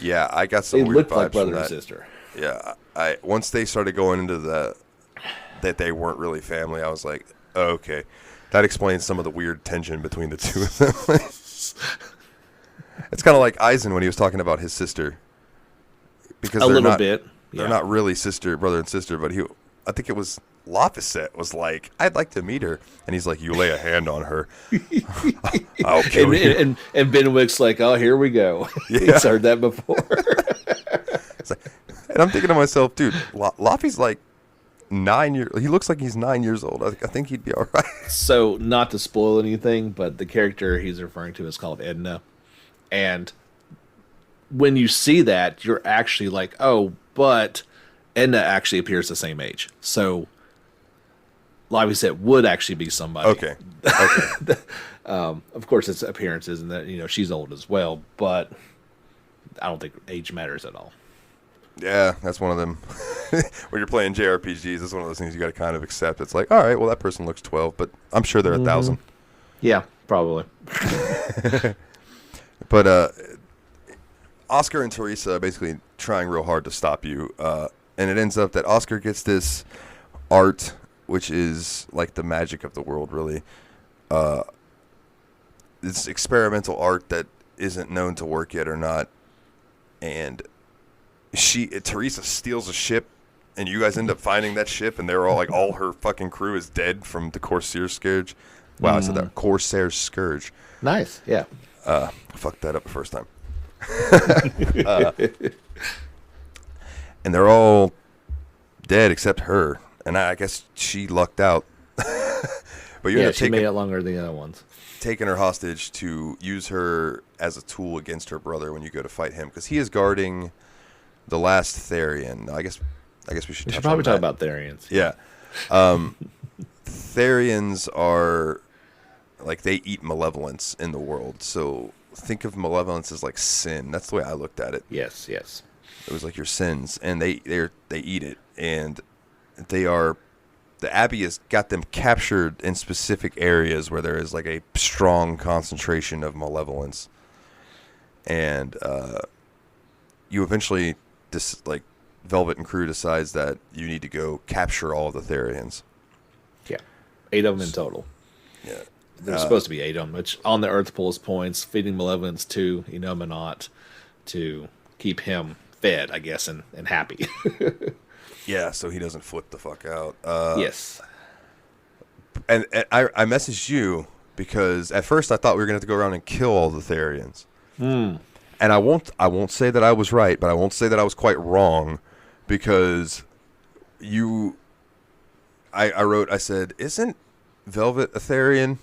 Yeah, I got some they weird looked vibes like brother from and that. sister. Yeah, once they started going into that they weren't really family, I was like, oh, okay, that explains some of the weird tension between the 2 of them. It's kind of like Eisen when he was talking about his sister, because they're not really brother and sister, but I think it was Laphicet was like, I'd like to meet her, and he's like, you lay a hand on her, I'll kill you. And Benwick's like, oh, here we go. Yeah. He's heard that before. And I'm thinking to myself, dude, Laffy's like 9 years. He looks like he's 9 years old. I think he'd be all right. So, not to spoil anything, but the character he's referring to is called Edna. And when you see that, you're actually like, oh, but Edna actually appears the same age. So, Laphicet would actually be somebody. Okay. Of course, it's appearances, and that she's old as well, but I don't think age matters at all. Yeah, that's one of them. When you're playing JRPGs, it's one of those things you got to kind of accept. It's like, all right, well, that person looks 12, but I'm sure they're 1,000. Yeah, probably. But Oscar and Teresa are basically trying real hard to stop you, and it ends up that Oscar gets this art, which is like the magic of the world, really. This experimental art that isn't known to work yet or not, and Teresa steals a ship, and you guys end up finding that ship, and they're all like, all her fucking crew is dead from the Corsair Scourge. Wow, I said that. Corsair Scourge. Nice, yeah. Fucked that up the first time. And they're all dead except her, and I guess she lucked out. But you end up she made it longer than the other ones. Taking her hostage to use her as a tool against her brother when you go to fight him, because he is guarding the last Therian. I guess we should probably talk about Therians. Yeah. Therians are like, they eat malevolence in the world. So think of malevolence as like sin. That's the way I looked at it. Yes. It was like your sins, and they eat it, and the Abbey has got them captured in specific areas where there is like a strong concentration of malevolence, and you eventually Velvet and crew decides that you need to go capture all of the Therians. Yeah, 8 of them in total. Yeah, there's supposed to be 8 of them, which on the Earth pulls points, feeding malevolence to Enominat to keep him fed, I guess, and happy. Yeah, so he doesn't flip the fuck out. Yes. And I messaged you because at first I thought we were going to have to go around and kill all the Therians. And I won't say that I was right, but I won't say that I was quite wrong, because I said, isn't Velvet a Therian?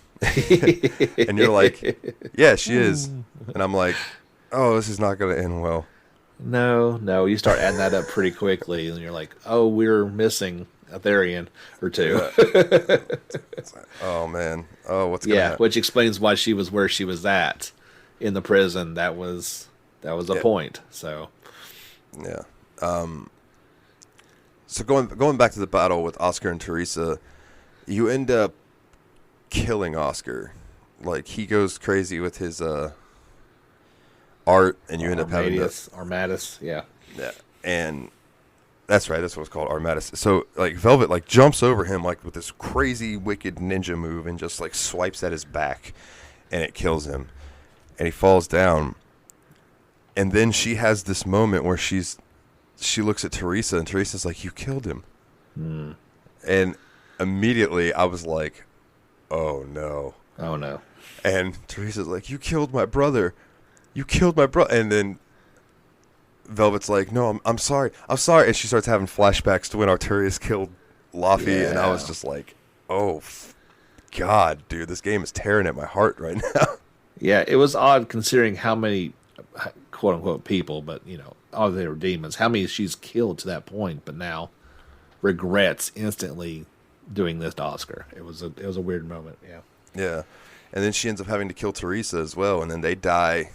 And you're like, yeah, she is. And I'm like, oh, this is not going to end well. No, you start adding that up pretty quickly, and you're like, oh, we're missing a Therian or 2. Oh, man. Oh, what's going to happen? Which explains why she was where she was at in the prison. That was a point. So, yeah. So going back to the battle with Oscar and Teresa, you end up killing Oscar. Like, he goes crazy with his art, and you end up having Armatus, yeah, and that's right. That's what it's called, Armatus. So like Velvet like jumps over him like with this crazy wicked ninja move and just like swipes at his back, and it kills him, and he falls down. And then she has this moment where she looks at Teresa, and Teresa's like, "You killed him," and immediately I was like, "Oh no, And Teresa's like, "You killed my brother." You killed my brother. And then Velvet's like, no, I'm sorry. And she starts having flashbacks to when Arturius killed Laffy. Yeah. And I was just like, oh, God, dude, this game is tearing at my heart right now. Yeah, it was odd considering how many, quote-unquote, people, but, all they were demons, how many she's killed to that point, but now regrets instantly doing this to Oscar. It was a weird moment, yeah. Yeah. And then she ends up having to kill Teresa as well, and then they die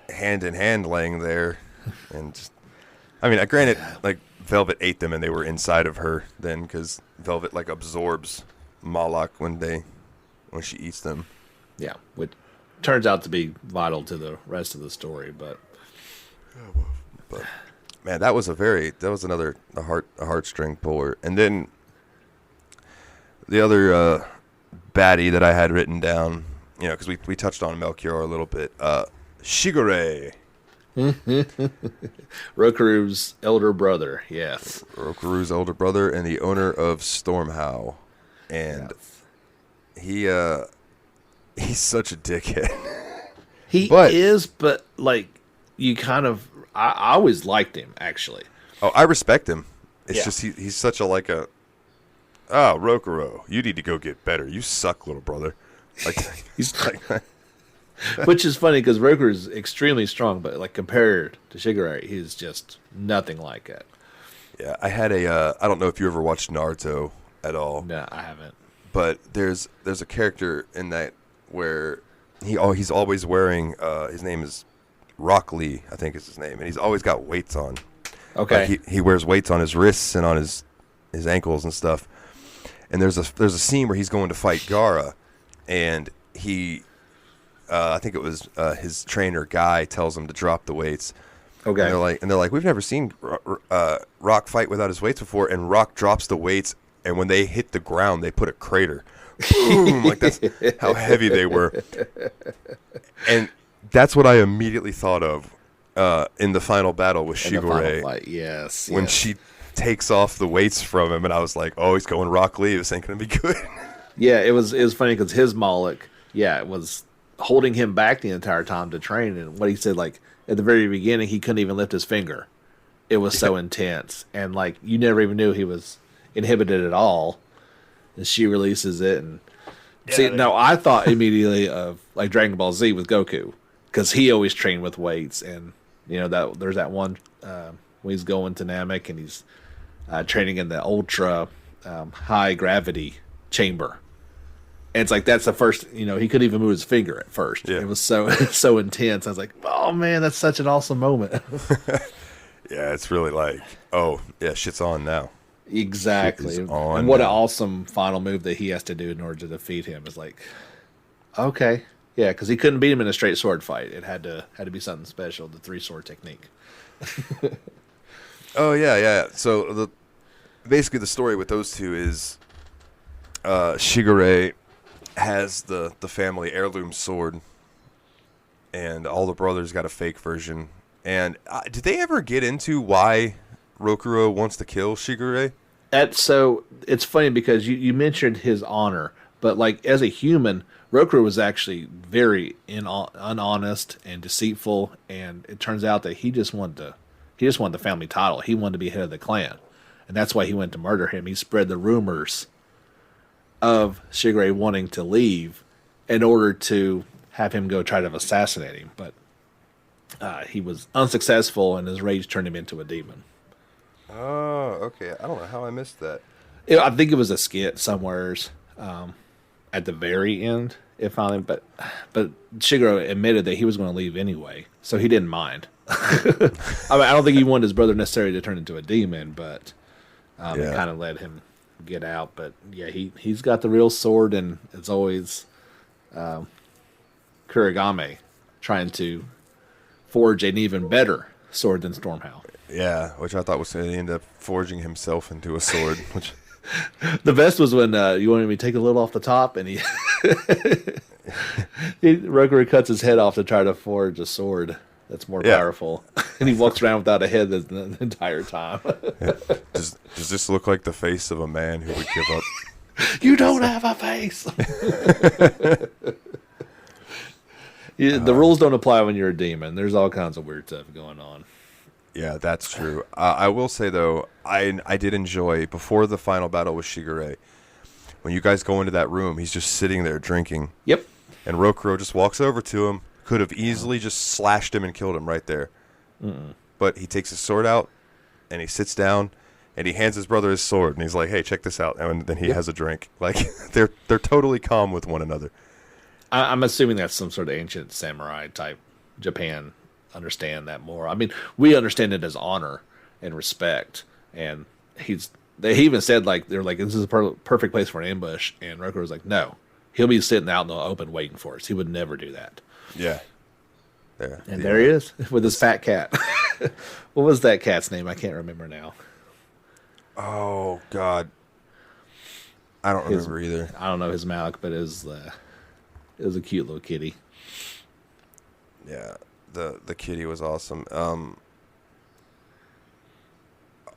hand in hand laying there, and just, granted, like Velvet ate them and they were inside of her then, because Velvet like absorbs Malak when she eats them. Yeah, which turns out to be vital to the rest of the story, but man, that was another heartstring puller. And then the other baddie that I had written down, because we touched on Melchior a little bit. Shigure. Rokuru's elder brother, yes. Rokuru's elder brother and the owner of Stormhow. And he's such a dickhead. He is, but like you kind of I always liked him actually. Oh, I respect him. It's just he's such a Rokuro, you need to go get better. You suck, little brother. Like he's like which is funny because Roker is extremely strong, but like compared to Shigure, he's just nothing like it. Yeah, I had I don't know if you ever watched Naruto at all. No, I haven't. But there's a character in that where he's always wearing his name is Rock Lee, I think is his name, and he's always got weights on. Okay. Like he wears weights on his wrists and on his ankles and stuff. And there's a scene where he's going to fight Gaara, and he I think it was his trainer Guy tells him to drop the weights. Okay. And they're like, we've never seen Rock fight without his weights before. And Rock drops the weights, and when they hit the ground, they put a crater. Boom! Like that's how heavy they were. And that's what I immediately thought of in the final battle with Shigure. Yes. When she takes off the weights from him, and I was like, oh, he's going Rock Lee. This ain't gonna be good. Yeah, it was funny because his Moloch, it was holding him back the entire time to train. And what he said, like, at the very beginning, he couldn't even lift his finger. It was so intense. And, like, you never even knew he was inhibited at all. And she releases it. And I thought immediately of, like, Dragon Ball Z with Goku. Because he always trained with weights. And, that there's that one when he's going to Namek and he's training in the ultra high gravity chamber. And it's like that's the first, he couldn't even move his finger at first. Yeah. It was so intense. I was like, oh man, that's such an awesome moment. Yeah, it's really like, oh yeah, shit's on now. Exactly. And what an awesome final move that he has to do in order to defeat him is like, okay, yeah, because he couldn't beat him in a straight sword fight. It had to be something special, the 3-sword technique. Oh yeah. So basically the story with those two is Shigure has the family heirloom sword, and all the brothers got a fake version. And did they ever get into why Rokuro wants to kill Shigure? So it's funny because you mentioned his honor, but like as a human, Rokuro was actually very unhonest and deceitful, and it turns out that he just wanted the family title. He wanted to be head of the clan, and that's why he went to murder him. He spread the rumors of Shigure wanting to leave in order to have him go try to assassinate him, but he was unsuccessful, and his rage turned him into a demon. Oh, okay. I don't know how I missed that. I think it was a skit somewheres at the very end. But Shigure admitted that he was going to leave anyway, so he didn't mind. I don't think he wanted his brother necessarily to turn into a demon, but it kind of let him get out. But yeah, he's got the real sword, and it's always Kurigame trying to forge an even better sword than Stormhound. Yeah, which I thought was going to end up forging himself into a sword. Which the best was when you wanted me to take a little off the top, and Rokuro cuts his head off to try to forge a sword that's more powerful, and he walks around without a head the entire time. Yeah. Does this look like the face of a man who would give up? You don't have a face. The rules don't apply when you're a demon. There's all kinds of weird stuff going on. Yeah, that's true. I will say, though, I did enjoy, before the final battle with Shigure, when you guys go into that room, he's just sitting there drinking. Yep. And Rokuro just walks over to him, could have easily just slashed him and killed him right there. Mm-mm. But he takes his sword out, and he sits down, and he hands his brother his sword, and he's like, hey, check this out. And then he has a drink. Like, they're totally calm with one another. I'm assuming that's some sort of ancient samurai type. Japan understand that more. I mean, we understand it as honor and respect, and he even said, like, they're like, this is a perfect place for an ambush, and Rokuro was like, no, he'll be sitting out in the open waiting for us. He would never do that. Yeah. There he is with his fat cat. What was that cat's name? I can't remember now. Oh God, I don't remember either. I don't know his Malik, but it was a cute little kitty. Yeah, the kitty was awesome. Oh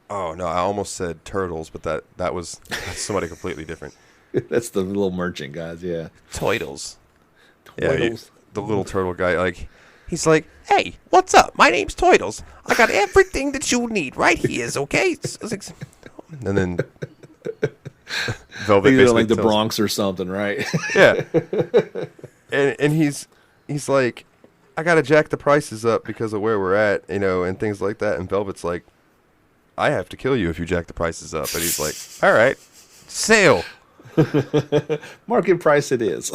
no, I almost said turtles, but that's somebody completely different. That's the little merchant guys, yeah. Toidles. Yeah, the little turtle guy, like, he's like, hey, what's up? My name's Toidles. I got everything that you need right here, okay? And then Velvet basically like the Bronx or something, right? Yeah. And he's like, I gotta jack the prices up because of where we're at, and things like that. And Velvet's like, I have to kill you if you jack the prices up. And he's like, all right, sale. Market price it is.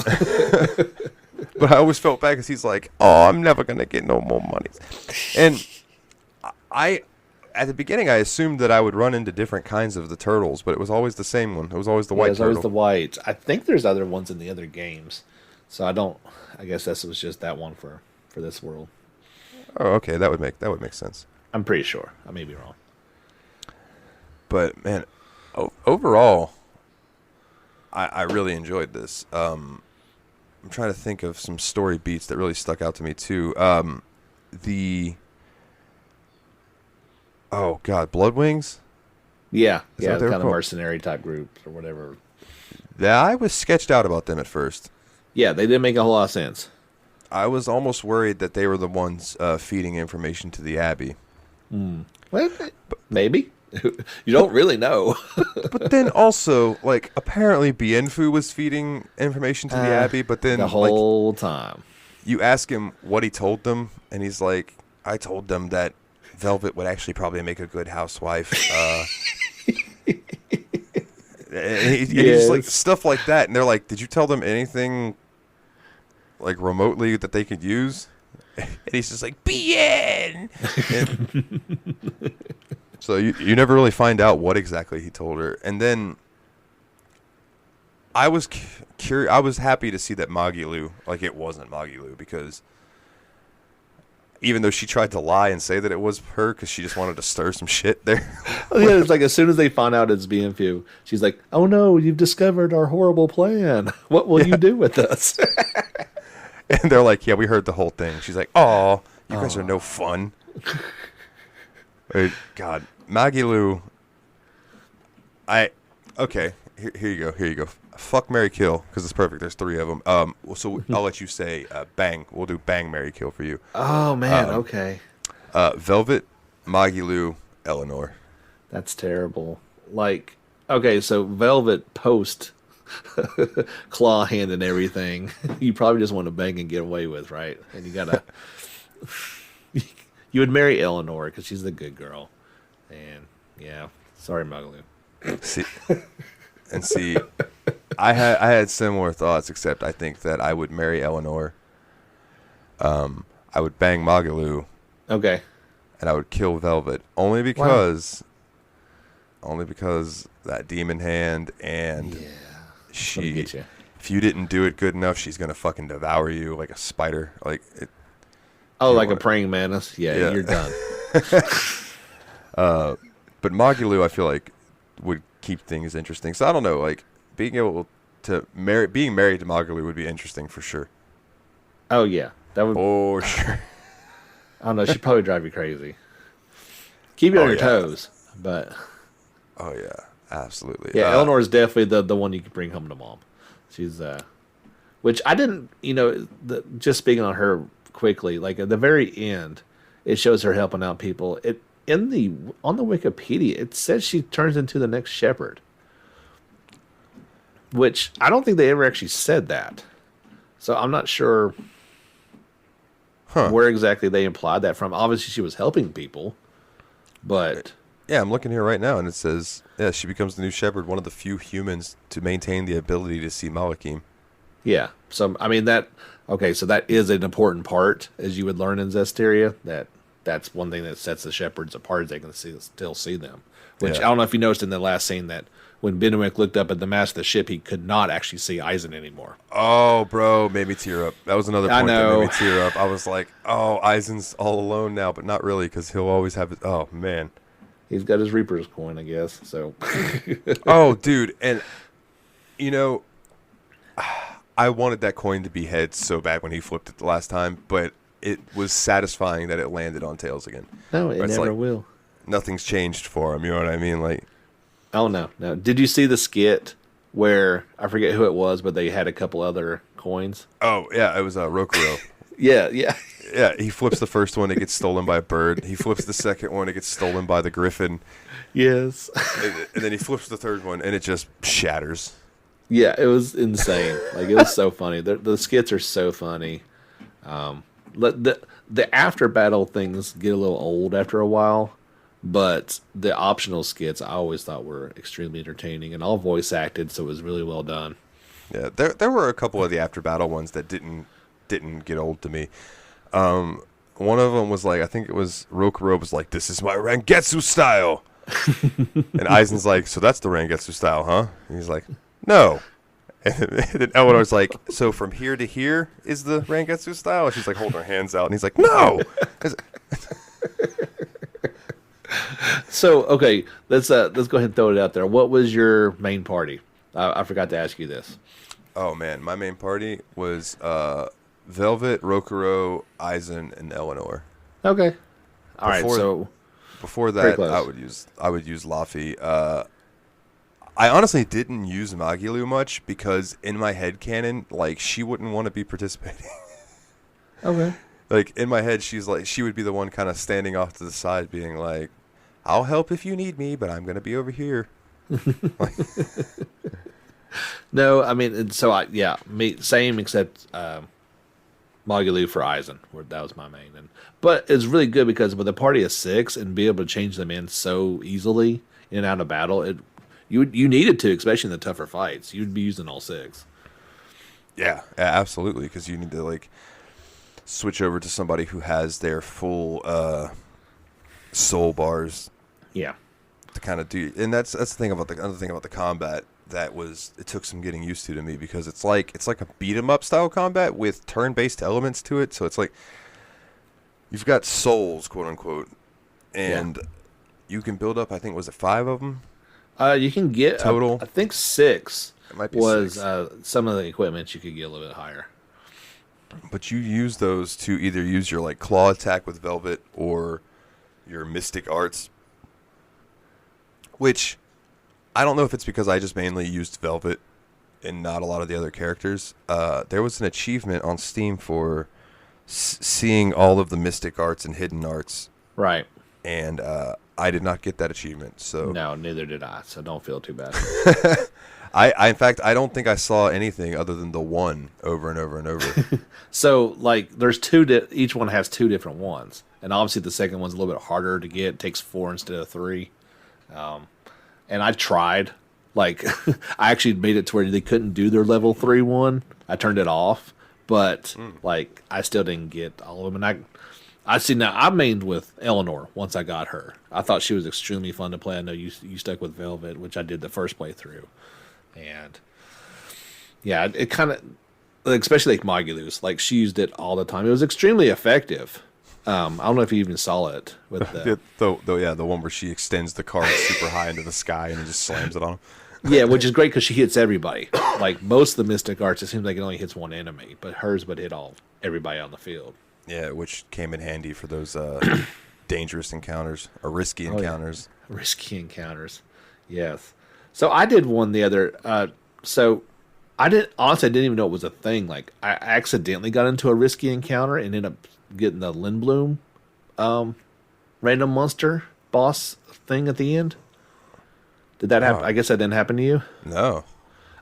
But I always felt bad because he's like, oh, I'm never going to get no more money. And at the beginning, I assumed that I would run into different kinds of the turtles, but it was always the same one. It was always the white turtle. It was always the white. I think there's other ones in the other games So I guess this was just that one for this world. Oh, okay, that would make sense. I'm pretty sure. I may be wrong. But man, overall, I really enjoyed this. I'm trying to think of some story beats that really stuck out to me too. Oh God, Bloodwings. Yeah, Is that yeah, what they were kind of called? mercenary type groups or whatever. Yeah, I was sketched out about them at first. Yeah, they didn't make a whole lot of sense. I was almost worried that they were the ones feeding information to the Abbey. Well, maybe. You don't really know. But then also, like, apparently Bienfu was feeding information to the Abbey, but then The whole time. you ask him what he told them, and he's like, I told them that Velvet would actually probably make a good housewife. And he's just like, stuff like that. And they're like, did you tell them anything, like, remotely that they could use? And he's just like, Bien! So you never really find out what exactly he told her. And then I was curious. I was happy to see that Magilu, like, it wasn't Magilu, because even though she tried to lie and say that it was her because she just wanted to stir some shit there. Yeah, it's like as soon as they find out it's being few, she's like, "Oh no, you've discovered our horrible plan. What will you do with us?" And they're like, yeah, we heard the whole thing. She's like, oh, you guys are no fun. God, Magilu. Okay, here you go. Fuck, marry, kill, because it's perfect. There's 3 of them. So I'll let you say bang. We'll do bang, marry, kill for you. Oh man, okay. Velvet, Magilu, Eleanor. That's terrible. Like, okay, so Velvet post claw hand and everything, you probably just want to bang and get away with, right? And you gotta, you would marry Eleanor because she's the good girl. And yeah, sorry, Magalu. See, I had similar thoughts, except I think that I would marry Eleanor. I would bang Magalu. Okay. And I would kill Velvet only because that demon hand, and she, if you didn't do it good enough, she's gonna fucking devour you like a spider. Like it. Oh, like a praying mantis. Yeah, you're done. But Magilu, I feel like, would keep things interesting. So I don't know, like being able to being married to Magalu would be interesting for sure. Oh yeah, that would. Oh sure. I don't know. She'd probably drive you crazy. Keep you on your toes, but. Oh yeah, absolutely. Yeah, Eleanor is definitely the one you could bring home to mom. She's which I didn't, just speaking on her quickly, like at the very end, it shows her helping out people. On the Wikipedia, it says she turns into the next shepherd, which I don't think they ever actually said that. So I'm not sure where exactly they implied that from. Obviously, she was helping people, but. Yeah, I'm looking here right now, and it says, she becomes the new shepherd, one of the few humans to maintain the ability to see Malachim. Yeah, so, I mean, so that is an important part, as you would learn in Zestiria, that's one thing that sets the shepherds apart, is they can still see them. Which, I don't know if you noticed in the last scene that when Benwick looked up at the mast of the ship, he could not actually see Eisen anymore. Oh, bro, made me tear up. That was another point that made me tear up. I was like, oh, Eisen's all alone now, but not really, because he'll always have his, oh, man. He's got his Reaper's coin, I guess. So. Oh, dude, and I wanted that coin to be heads so bad when he flipped it the last time, but it was satisfying that it landed on tails again. No, it never will. Nothing's changed for him. You know what I mean? Like, oh no. Did you see the skit where I forget who it was, but they had a couple other coins? Oh yeah, it was Rokuro. Yeah. Yeah, he flips the first one, it gets stolen by a bird. He flips the second one, it gets stolen by the griffin. Yes. And then he flips the third one, and it just shatters. Yeah, it was insane. Like, it was so funny. The skits are so funny. The after battle things get a little old after a while, but the optional skits I always thought were extremely entertaining and all voice acted, so it was really well done. Yeah, there were a couple of the after battle ones that didn't get old to me. One of them was like, I think it was Rokuro was like, "This is my Rangetsu style," and Aizen's like, "So that's the Rangetsu style, huh?" And he's like, "No," And then Eleanor's like, so from here to here is the Rangetsu style? And she's like holding her hands out, and he's like, no! So, okay, let's go ahead and throw it out there. What was your main party? I forgot to ask you this. Oh, man, my main party was Velvet, Rokuro, Aizen, and Eleanor. Okay. All right, so... Before that, I would use Laffy. I honestly didn't use Magilu much because in my head canon, like, she wouldn't want to be participating. Okay. Like, in my head, she would be the one kind of standing off to the side being like, I'll help if you need me, but I'm going to be over here. No, I mean, so same except Magalu for Aizen, where that was my main. But it's really good because with a party of 6 and be able to change them in so easily in and out of battle, you needed to, especially in the tougher fights. You'd be using all 6. Yeah, absolutely, because you need to like switch over to somebody who has their full soul bars. Yeah, to kind of do, and that's the thing about the other thing about the combat it took some getting used to me because it's like a beat 'em up style combat with turn based elements to it. So it's like you've got souls, quote unquote, and you can build up. I think was it 5 of them. You can get total. I think 6. It might be was 6. Some of the equipment you could get a little bit higher. But you use those to either use your like claw attack with Velvet or your mystic arts, which I don't know if it's because I just mainly used Velvet and not a lot of the other characters. There was an achievement on Steam for seeing all of the mystic arts and hidden arts. Right. And I did not get that achievement. So no, neither did I. So don't feel too bad. I in fact, I don't think I saw anything other than the one over and over and over. So, like, there's each one has 2 different ones. And obviously the second one's a little bit harder to get. It takes 4 instead of 3. And I tried. Like, I actually made it to where they couldn't do their level 3 one. I turned it off. But, like, I still didn't get all of them. And I see now, I mained with Eleanor once I got her. I thought she was extremely fun to play. I know you stuck with Velvet, which I did the first playthrough. And, yeah, it kind of, especially like Magulu's, like, she used it all the time. It was extremely effective. I don't know if you even saw it with the the one where she extends the card super high into the sky and just slams it on him. Yeah, which is great because she hits everybody. Like most of the Mystic Arts, it seems like it only hits one enemy, but hers would hit everybody on the field. Yeah, which came in handy for those dangerous encounters or risky encounters. Yeah. Risky encounters, yes. So I did one the other. So I didn't even know it was a thing. Like I accidentally got into a risky encounter and ended up getting the Lindblom random monster boss thing at the end. Did that happen? I guess that didn't happen to you. No,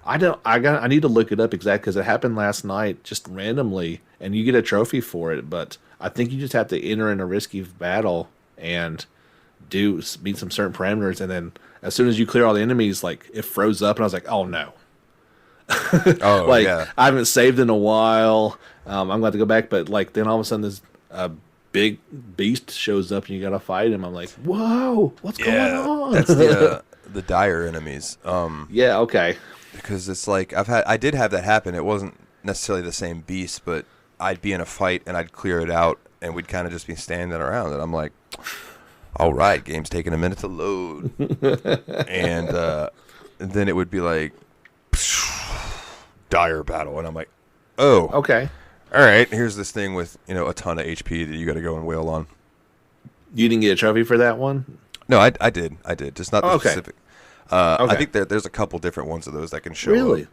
I don't. I need to look it up exactly because it happened last night, just randomly, and you get a trophy for it. But I think you just have to enter in a risky battle and meet some certain parameters, and then as soon as you clear all the enemies, like it froze up, and I was like, oh no. Oh, like yeah. I haven't saved in a while. I'm going to go back, but like then all of a sudden this big beast shows up and you got to fight him. I'm like, whoa, what's going on? That's the dire enemies. Yeah, okay. Because it's like I did have that happen. It wasn't necessarily the same beast, but I'd be in a fight and I'd clear it out and we'd kind of just be standing around and I'm like, all right, game's taking a minute to load. and then it would be like dire battle and I'm like, oh, okay. All right, here's this thing with, a ton of HP that you got to go and wail on. You didn't get a trophy for that one? No, I did. Just not the specific. Okay. I think there's a couple different ones of those that can show really?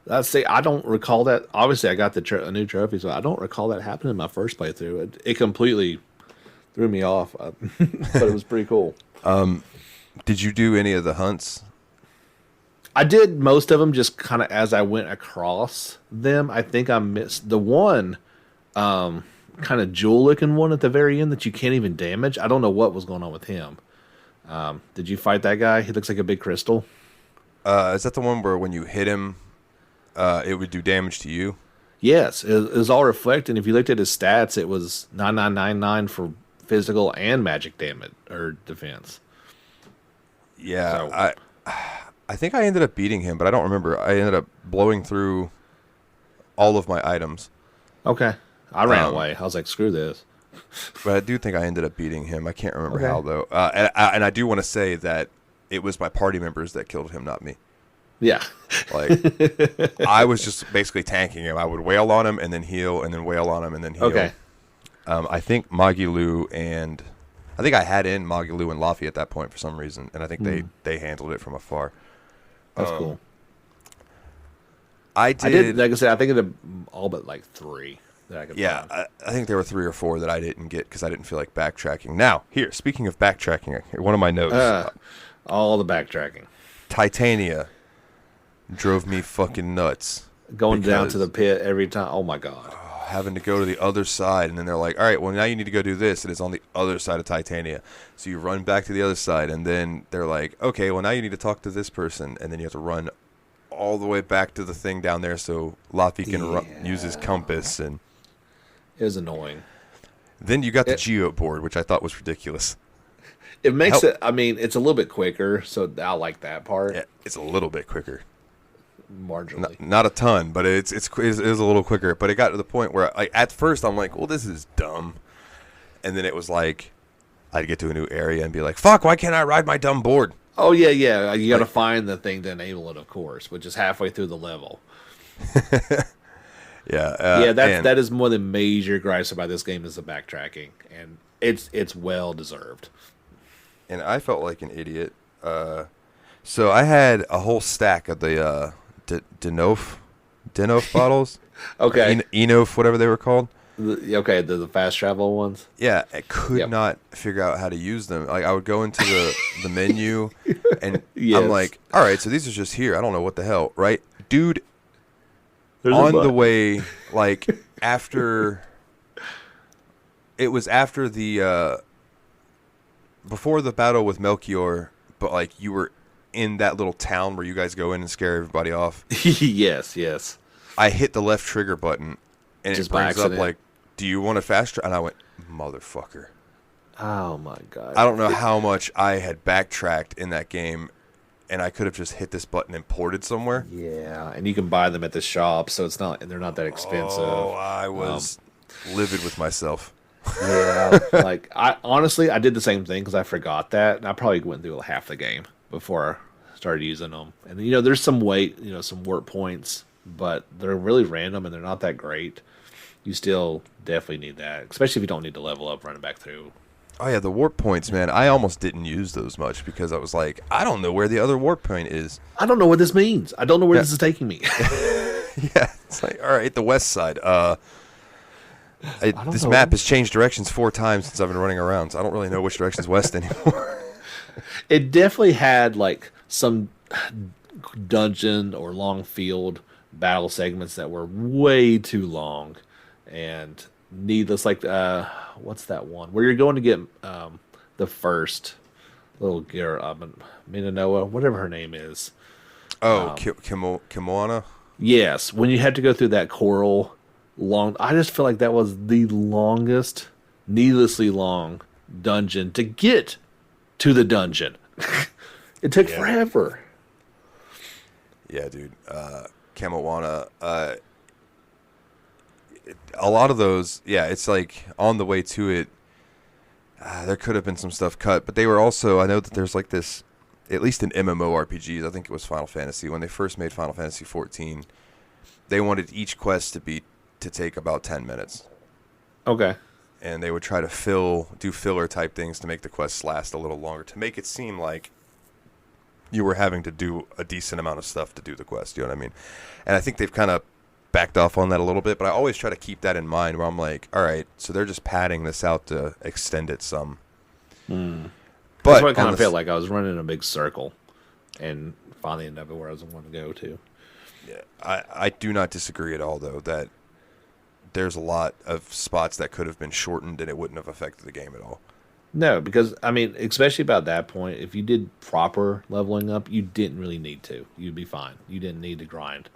up. I don't recall that. Obviously, I got a new trophy, so I don't recall that happening in my first playthrough. It completely threw me off, but it was pretty cool. Did you do any of the hunts? I did most of them just kind of as I went across them. I think I missed the one kind of jewel-looking one at the very end that you can't even damage. I don't know what was going on with him. Did you fight that guy? He looks like a big crystal. Is that the one where when you hit him, it would do damage to you? Yes, it was all reflected. If you looked at his stats, it was 9999 for physical and magic damage or defense. Yeah, so. I think I ended up beating him, but I don't remember. I ended up blowing through all of my items. Okay. I ran away. I was like, screw this. But I do think I ended up beating him. I can't remember how, though. And I do want to say that it was my party members that killed him, not me. Yeah. Like, I was just basically tanking him. I would wail on him and then heal, and then wail on him and then heal. Okay. I think Magilu and... I think I had in Magilu and Laffy at that point for some reason, and I think they handled it from afar. That's cool. I did, like I said, I think it all but like 3 that I could find. I think there were 3 or 4 that I didn't get because I didn't feel like backtracking. Now, here, speaking of backtracking, one of my notes. All the backtracking. Titania drove me fucking nuts. Going down to the pit every time. Oh, my God. Having to go to the other side, and then they're like, all right, well, now you need to go do this, and it's on the other side of Titania. So you run back to the other side, and then they're like, okay, well, now you need to talk to this person, and then you have to run all the way back to the thing down there so Laffy can use his compass. And it was annoying. Then you got the Geo board, which I thought was ridiculous. It makes it, I mean, it's a little bit quicker, so I like that part. Yeah, it's a little bit quicker. Marginally. Not a ton, but it is a little quicker. But it got to the point where, like, at first I'm like, well, this is dumb. And then it was like, I'd get to a new area and be like, fuck, why can't I ride my dumb board? Oh, yeah. You got to find the thing to enable it, of course, which is halfway through the level. That is one of the major gripes about this game is the backtracking, and it's well deserved. And I felt like an idiot. So I had a whole stack of the Denof bottles. Okay. Enof, whatever they were called. The fast travel ones. Yeah, I could not figure out how to use them. Like, I would go into the menu, and I'm like, all right, so these are just here. I don't know what the hell, right? Dude, on the way, like, after... It was after the... before the battle with Melchior, but, like, you were in that little town where you guys go in and scare everybody off. Yes. I hit the left trigger button, and just it brings up, like, do you want to fast travel? And I went, motherfucker. Oh, my God. I don't know how much I had backtracked in that game, and I could have just hit this button and ported somewhere. Yeah, and you can buy them at the shop, so they're not that expensive. Oh, I was livid with myself. Yeah, like, I did the same thing because I forgot that, and I probably went through half the game before I started using them. And, there's some some warp points, but they're really random, and they're not that great. You still definitely need that, especially if you don't need to level up running back through. Oh, yeah, the warp points, man. I almost didn't use those much because I was like, I don't know where the other warp point is. I don't know what this means. I don't know where this is taking me. Yeah, it's like, all right, the west side. This map has changed directions 4 times since I've been running around, so I don't really know which direction's west anymore. It definitely had, like, some dungeon or long field battle segments that were way too long and needless. Like, what's that one where you're going to get the first little girl, Minanoa, whatever her name is. Oh, Kimoana? Yes, when you had to go through that coral long, I just feel like that was the longest, needlessly long dungeon to get to the dungeon. It took forever. Yeah, dude. Kimoana. A lot of those, it's like on the way to it, there could have been some stuff cut, but they were also, I know that there's like this, at least in MMORPGs, I think it was Final Fantasy, when they first made Final Fantasy 14, they wanted each quest to take about 10 minutes. Okay. And they would try to do filler type things to make the quests last a little longer, to make it seem like you were having to do a decent amount of stuff to do the quest, you know what I mean? And I think they've kind of backed off on that a little bit, but I always try to keep that in mind where I'm like, all right, so they're just padding this out to extend it some. But But that's what I kind of felt like. I was running in a big circle and finally ended up where I was wanting to go to. Yeah, I do not disagree at all, though, that there's a lot of spots that could have been shortened and it wouldn't have affected the game at all. No, because, I mean, especially about that point, if you did proper leveling up, you didn't really need to. You'd be fine. You didn't need to grind.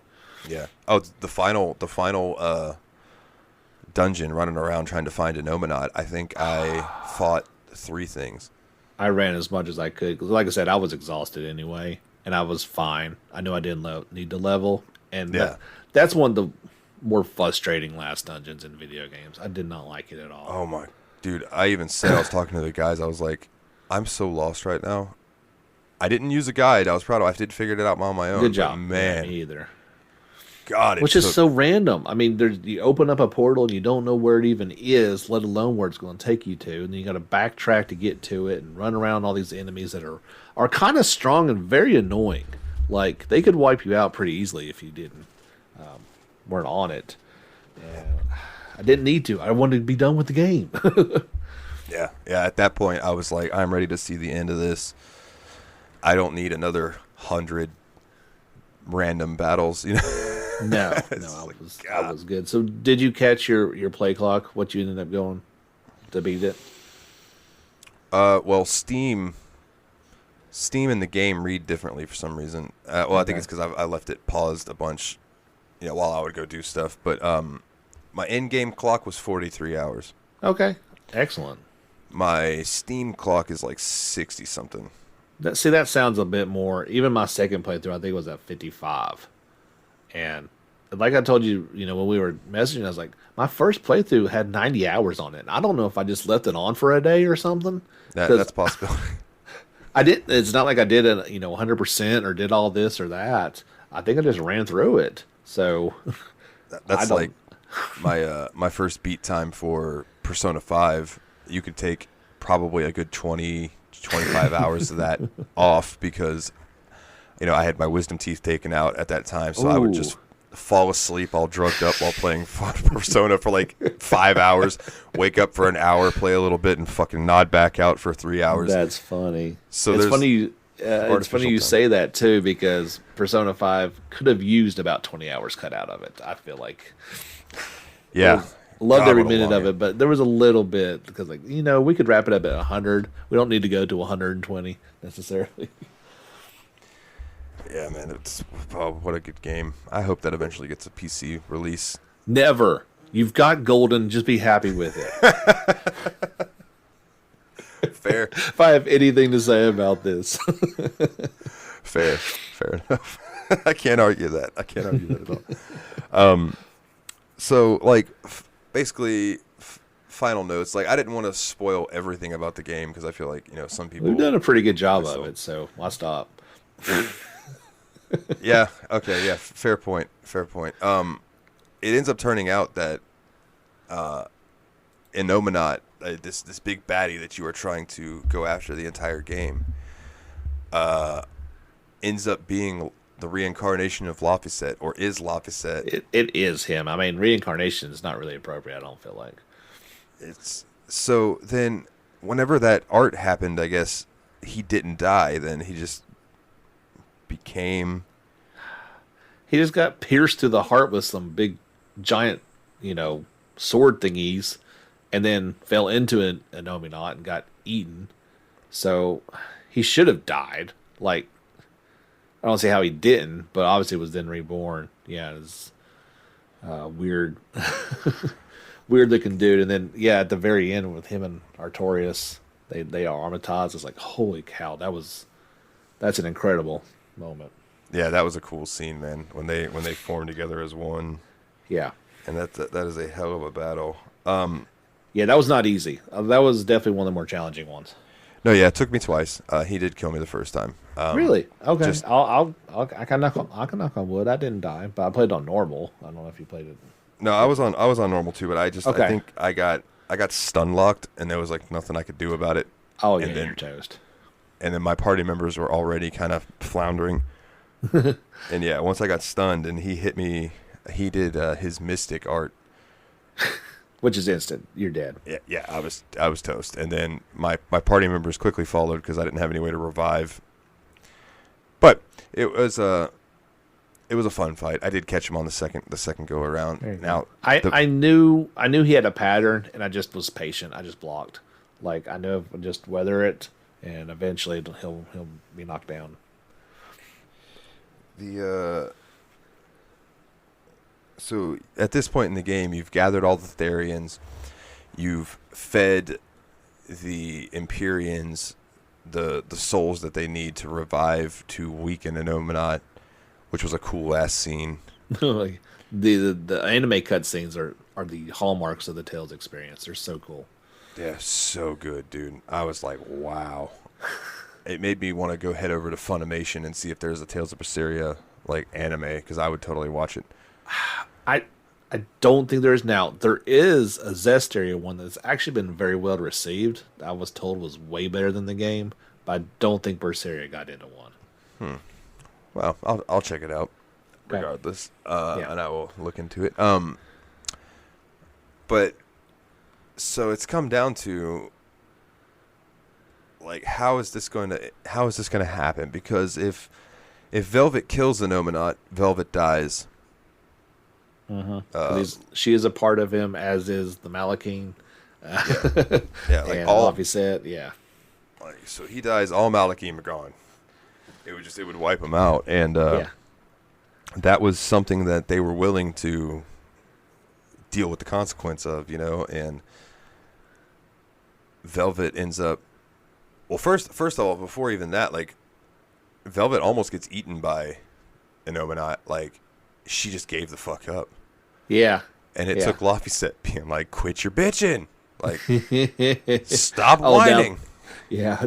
Yeah. Oh, the final dungeon running around trying to find a Nominat, I think I fought 3 things. I ran as much as I could. 'Cause like I said, I was exhausted anyway. and I was fine. I knew I didn't need to level, and Yeah. that's one of the more frustrating last dungeons in video games. I did not like it at all. Oh my, dude! I even said I was talking to the guys. I was like, I'm so lost right now. I didn't use a guide. I was proud of. I did figure it out on my own. Good job, but man. Yeah, me either. God, Which is so random. I mean, you open up a portal and you don't know where it even is, let alone where it's going to take you to, and then you got to backtrack to get to it and run around all these enemies that are kind of strong and very annoying. Like they could wipe you out pretty easily if you didn't weren't on it. And I didn't need to. I wanted to be done with the game. Yeah. At that point, I was like, I'm ready to see the end of this. I don't need another 100 random battles, you know. No, I was good. So, did you catch your play clock? What you ended up going to beat it? Well, Steam and the game read differently for some reason. I think it's because I left it paused a bunch, while I would go do stuff. But my in-game clock was 43 hours. Okay, excellent. My Steam clock is like 60 something. That sounds a bit more. Even my second playthrough, I think, was at 55. And like I told you, when we were messaging, I was like, my first playthrough had 90 hours on it. I don't know if I just left it on for a day or something. That's possible. I did. It's not like I did it, 100% or did all this or that. I think I just ran through it. So that's like my first beat time for Persona 5. You could take probably a good 20, 25 hours of that off because I had my wisdom teeth taken out at that time, so I would just fall asleep all drugged up while playing Persona for like 5 hours, wake up for an hour, play a little bit, and fucking nod back out for 3 hours. That's funny. So it's funny. It's funny you say that too, because Persona 5 could have used about 20 hours cut out of it. I feel like. Yeah. Loved every minute of it, but there was a little bit because, we could wrap it up at 100. We don't need to go to 120 necessarily. Yeah, man, what a good game. I hope that eventually gets a PC release. Never. You've got Golden. Just be happy with it. Fair. If I have anything to say about this. Fair enough. I can't argue that. At all. So, basically, final notes. I didn't want to spoil everything about the game because I feel like, some people... We've done a pretty good job of it, so I'll stop. Yeah. Okay. Yeah. Fair point. It ends up turning out that Inominat, this big baddie that you are trying to go after the entire game, ends up being the reincarnation of Laphicet, or is Laphicet. It is him. I mean, reincarnation is not really appropriate, I don't feel like. It's so then whenever that art happened, I guess he didn't die. Then he just became... He just got pierced to the heart with some big, giant, sword thingies, and then fell into an Inominat and got eaten. So he should have died. I don't see how he didn't, but obviously was then reborn. Yeah, it's weird, weird looking dude. And then at the very end with him and Artorias, they are Armitage. It's like, holy cow, that's an incredible moment. Yeah, that was a cool scene, man. When they formed together as one. Yeah, and that is a hell of a battle. Yeah, that was not easy. That was definitely one of the more challenging ones. No, yeah, it took me twice. He did kill me the first time. Really? Okay. I can knock on wood. I didn't die, but I played on normal. I don't know if you played it. No, I was on normal too, but I think I got stun locked, and there was nothing I could do about it. Oh yeah, you're toast. And then my party members were already kind of floundering. And yeah, once I got stunned and he hit me, he did his mystic art, which is instant. You're dead. Yeah, I was toast. And then my party members quickly followed because I didn't have any way to revive. But it was a fun fight. I did catch him on the second go around. Now I knew he had a pattern, and I just was patient. I just blocked. I knew if I just weather it, and eventually he'll be knocked down. So at this point in the game, you've gathered all the Therians, you've fed the Empyreans the souls that they need to revive to weaken an Omenot, which was a cool ass scene. Like, the anime cutscenes are the hallmarks of the Tales experience. They're so cool. Yeah, so good, dude. I was like, wow. It made me want to go head over to Funimation and see if there's a Tales of Berseria like anime, because I would totally watch it. I don't think there is now. There is a Zestiria one that's actually been very well received. I was told was way better than the game, but I don't think Berseria got into one. Well, I'll check it out Okay. regardless, Yeah. and I will look into it. But so it's come down to like how is this going to happen? Because if Velvet kills an Omenot, Velvet dies. She is a part of him, as is the Malakine. Yeah, like and all. Luffy said, yeah. Like, so he dies, all Malachim are gone. It would wipe him out, and Yeah. that was something that they were willing to deal with the consequence of, and Velvet ends up. Well, first of all, before even that, like Velvet almost gets eaten by an Omenot. Like she just gave the fuck up, Yeah. and it Yeah. took Laphicet being like, "Quit your bitching, like stop Oh, now- whining." Yeah.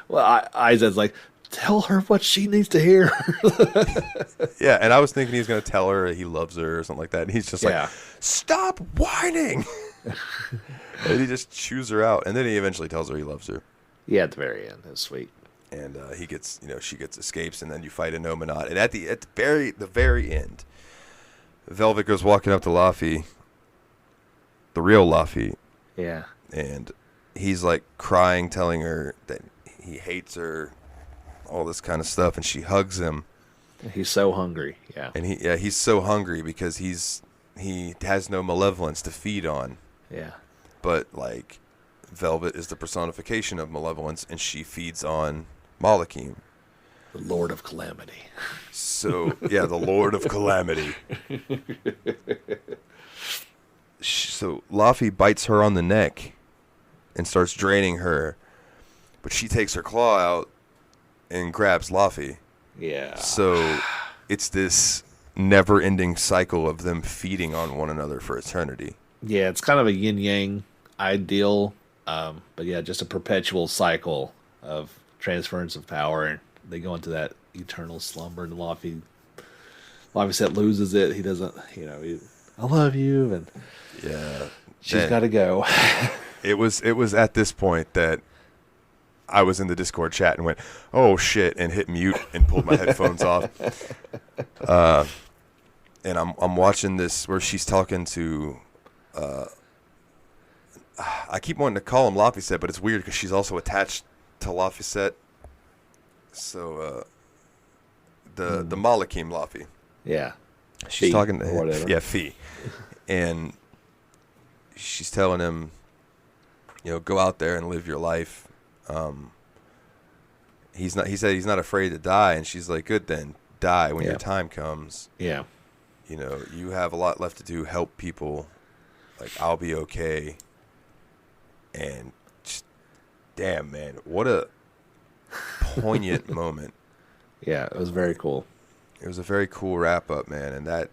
Well, Isaac's like, tell her what she needs to hear. Yeah, and I was thinking he was going to tell her he loves her or something like that. And he's just Yeah. like, stop whining. And he just chews her out. And then he eventually tells her he loves her. Yeah, at the very end. That's sweet. And he gets, she gets escapes. And then you fight a Nominat. And at the very end, Velvet goes walking up to Laffy, the real Laffy. Yeah. And he's like crying, telling her that he hates her, all this kind of stuff. And she hugs him. He's so hungry. Yeah. And he's so hungry because he has no malevolence to feed on. Yeah. But like Velvet is the personification of malevolence, and she feeds on Malachim. The Lord of Calamity. So yeah, the Lord of Calamity. So Laffy bites her on the neck and starts draining her, but she takes her claw out and grabs Laffy. Yeah. So it's this never-ending cycle of them feeding on one another for eternity. Yeah, it's kind of a yin-yang ideal. But yeah, just a perpetual cycle of transference of power. And they go into that eternal slumber, and Laffy said loses it. He doesn't, I love you, and Yeah, she's got to go. It was at this point that I was in the Discord chat and went, "Oh shit," and hit mute and pulled my headphones off. And I'm watching this where she's talking to. I keep wanting to call him Laphicet, but it's weird because she's also attached to Laphicet. So the Malachim Laffy. Yeah. She's Fee, talking to or him. whatever. Yeah, Fee. And she's telling him, go out there and live your life. He said he's not afraid to die, and she's like, good then, die when your time comes. Yeah. You have a lot left to do, help people. Like, I'll be okay. And just, damn, man, what a poignant moment. Yeah, it was very cool. It was a very cool wrap up, man, and that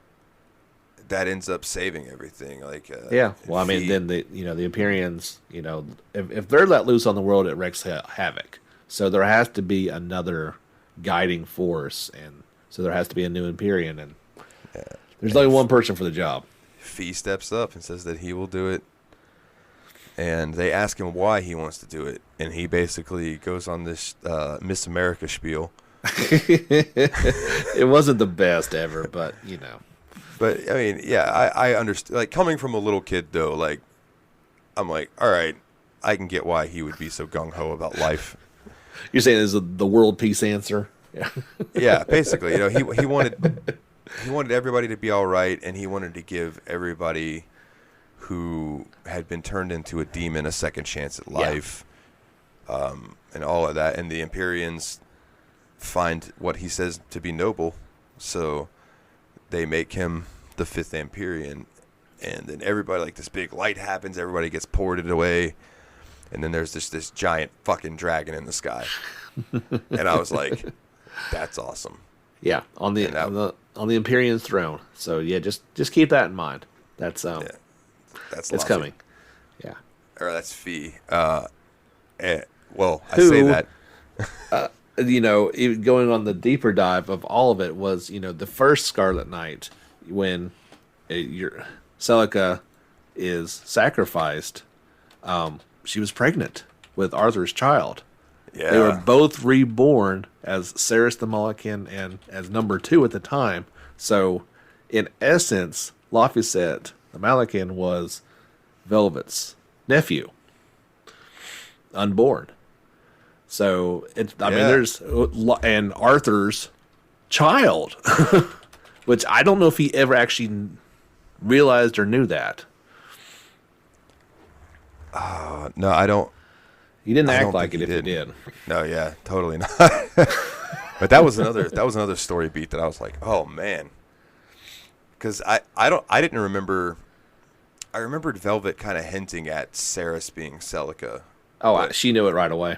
ends up saving everything. Like, Yeah. Well, I mean, then the Empyreans, if they're let loose on the world, it wreaks havoc. So there has to be another guiding force, and so there has to be a new Empyrean, and there's only one person for the job. Fee steps up and says that he will do it. And they ask him why he wants to do it. And he basically goes on this Miss America spiel. It wasn't the best ever, but But, I mean, yeah, I understand. Like, coming from a little kid, though, like, I'm like, all right, I can get why he would be so gung-ho about life. You're saying this is the world peace answer? Yeah. Yeah, basically. He wanted everybody to be all right, and he wanted to give everybody who had been turned into a demon a second chance at life, and all of that. And the Empyreans find what he says to be noble, so they make him the fifth Empyrean. And then everybody, like, this big light happens, everybody gets ported away, and then there's this giant fucking dragon in the sky, and I was like, that's awesome. Yeah, on the Empyrean throne. So yeah, just keep that in mind. That's that's it's coming. Yeah, or that's Fee. Well, I say that. Even going on the deeper dive of all of it was, the first Scarlet Knight when Celica is sacrificed. She was pregnant with Arthur's child. Yeah. They were both reborn as Ceres the Mulligan and as number 2 at the time. So, in essence, Laphicet the Mulligan was Velvet's nephew, unborn. So, there's and Arthur's child, which I don't know if he ever actually realized or knew that. No, I don't. He didn't act like it if he did. No, yeah, totally not. But that was another story beat that I was like, oh man, because I didn't remember. I remembered Velvet kind of hinting at Ceres being Celica. Oh, she knew it right away.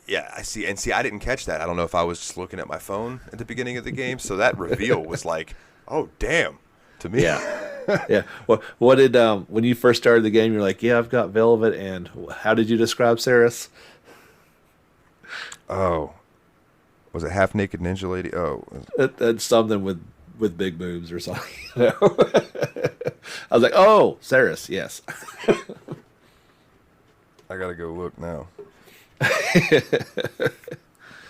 Yeah, I see. And I didn't catch that. I don't know if I was just looking at my phone at the beginning of the game, so that reveal was like, oh damn, to me. Yeah. Yeah. Well, what did when you first started the game? You're like, yeah, I've got Velvet, and how did you describe Ceres? Oh, was it half naked ninja lady? Oh, it's something with big boobs or something. I was like, oh, Ceres, yes. I gotta go look now.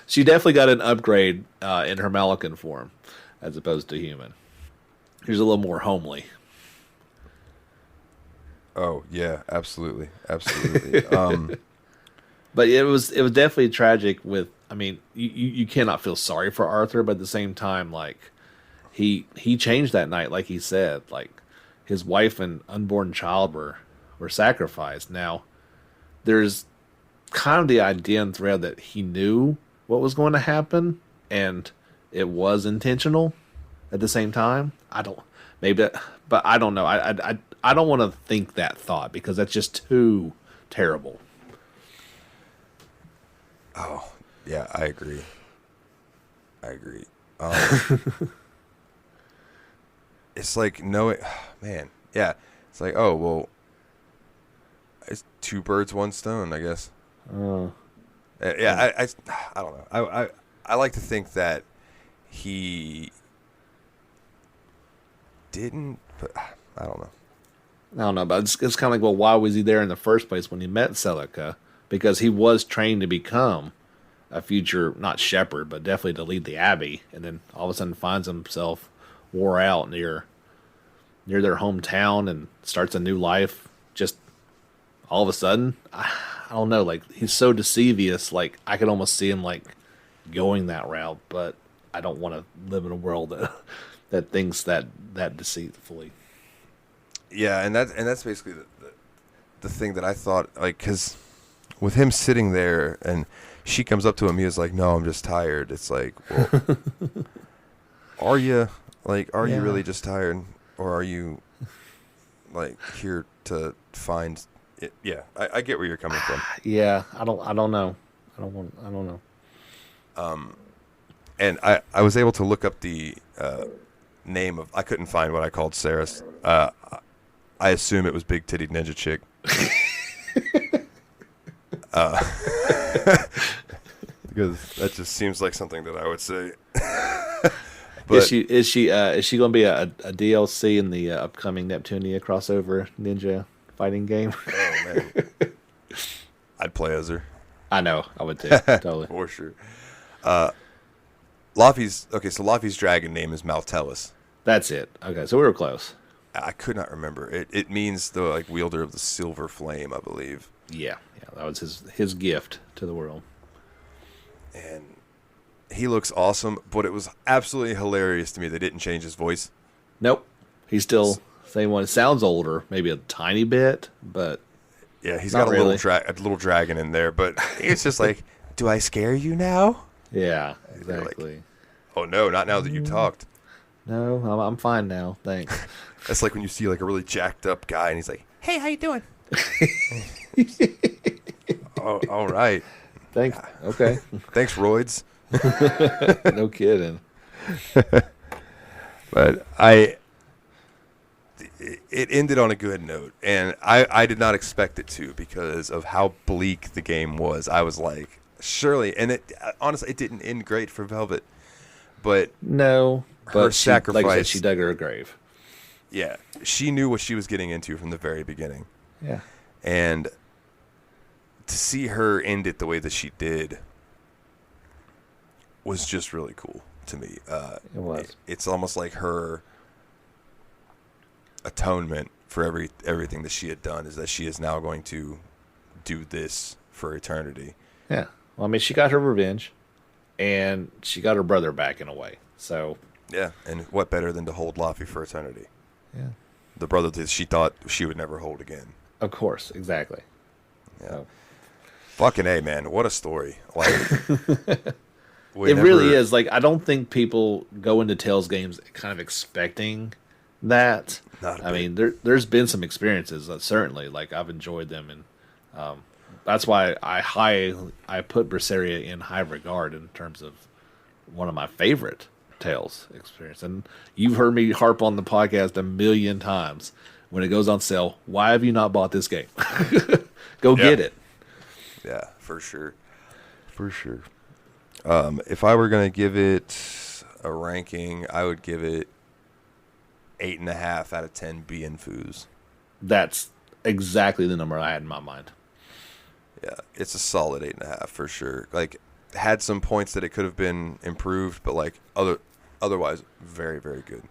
She definitely got an upgrade in her Malikan form, as opposed to human. She's a little more homely. Oh yeah, absolutely. But it was definitely tragic. You cannot feel sorry for Arthur, but at the same time, like he changed that night, like he said, like his wife and unborn child were sacrificed. Now, there's kind of the idea and thread that he knew what was going to happen, and it was intentional. At the same time, but I don't know. I don't want to think that thought because that's just too terrible. Oh, yeah, I agree. It's like knowing, man, yeah. It's like, oh, well, it's 2 birds, 1 stone, I guess. Yeah, I don't know. I like to think that he didn't, but I don't know. But it's kind of like, well, why was he there in the first place when he met Celica? Because he was trained to become a future, not shepherd, but definitely to lead the abbey, and then all of a sudden finds himself wore out near their hometown and starts a new life. Just all of a sudden, I don't know. Like he's so deceivious. Like I could almost see him like going that route, but I don't want to live in a world that thinks that deceitfully. Yeah, and that's basically the thing that I thought, like, because with him sitting there and she comes up to him, he was like, "No, I'm just tired." It's like, well, are you really just tired, or are you like here to find it? Yeah, I get where you're coming from. Yeah, I don't know. I don't know. And I was able to look up the name of. I couldn't find what I called Ceres. I assume it was Big Titty Ninja Chick. Because that just seems like something that I would say. But is she going to be a DLC in the upcoming Neptunia crossover ninja fighting game? Oh man, I'd play as her. I know, I would too. Totally, for sure. Laphie's dragon name is Maltellus. That's it. Okay, so we were close. I could not remember. It means the like wielder of the silver flame, I believe. Yeah, that was his gift to the world. And he looks awesome, but it was absolutely hilarious to me they didn't change his voice. Nope, he's still same one. It sounds older, maybe a tiny bit, but yeah, he's got a little dragon in there, but it's just like, do I scare you now? Yeah, exactly. Like, oh no, not now that you talked. No, I'm fine now, thanks. That's like when you see like a really jacked up guy and he's like, Hey, how you doing? Oh, all right. Thanks. Okay. Thanks, Roids. No kidding. But it ended on a good note, and I did not expect it to because of how bleak the game was. I was like, surely, and it honestly it didn't end great for Velvet, but No, her but sacrifice. Like I said, she dug her grave. Yeah, she knew what she was getting into from the very beginning, Yeah. and to see her end it the way that she did was just really cool to me. It was. It's almost like her atonement for everything that she had done is that she is now going to do this for eternity. Yeah. Well, I mean, she got her revenge, and she got her brother back in a way. So. Yeah, and what better than to hold Laffy for eternity? Yeah. The brother that she thought she would never hold again. Of course, exactly. Yeah. So. Fucking A, man. What a story. Like, It really is. Like, I don't think people go into Tales games kind of expecting that. I mean, there's been some experiences that certainly, like, I've enjoyed them, and that's why I put Berseria in high regard in terms of one of my favorite Tales experience. And you've heard me harp on the podcast a million times. When it goes on sale, why have you not bought this game? Go get it. Yeah, for sure. For sure. If I were going to give it a ranking, I would give it 8.5 out of 10 Bienfus. That's exactly the number I had in my mind. Yeah, it's a solid 8.5 for sure. Like, had some points that it could have been improved, but like otherwise, very, very good.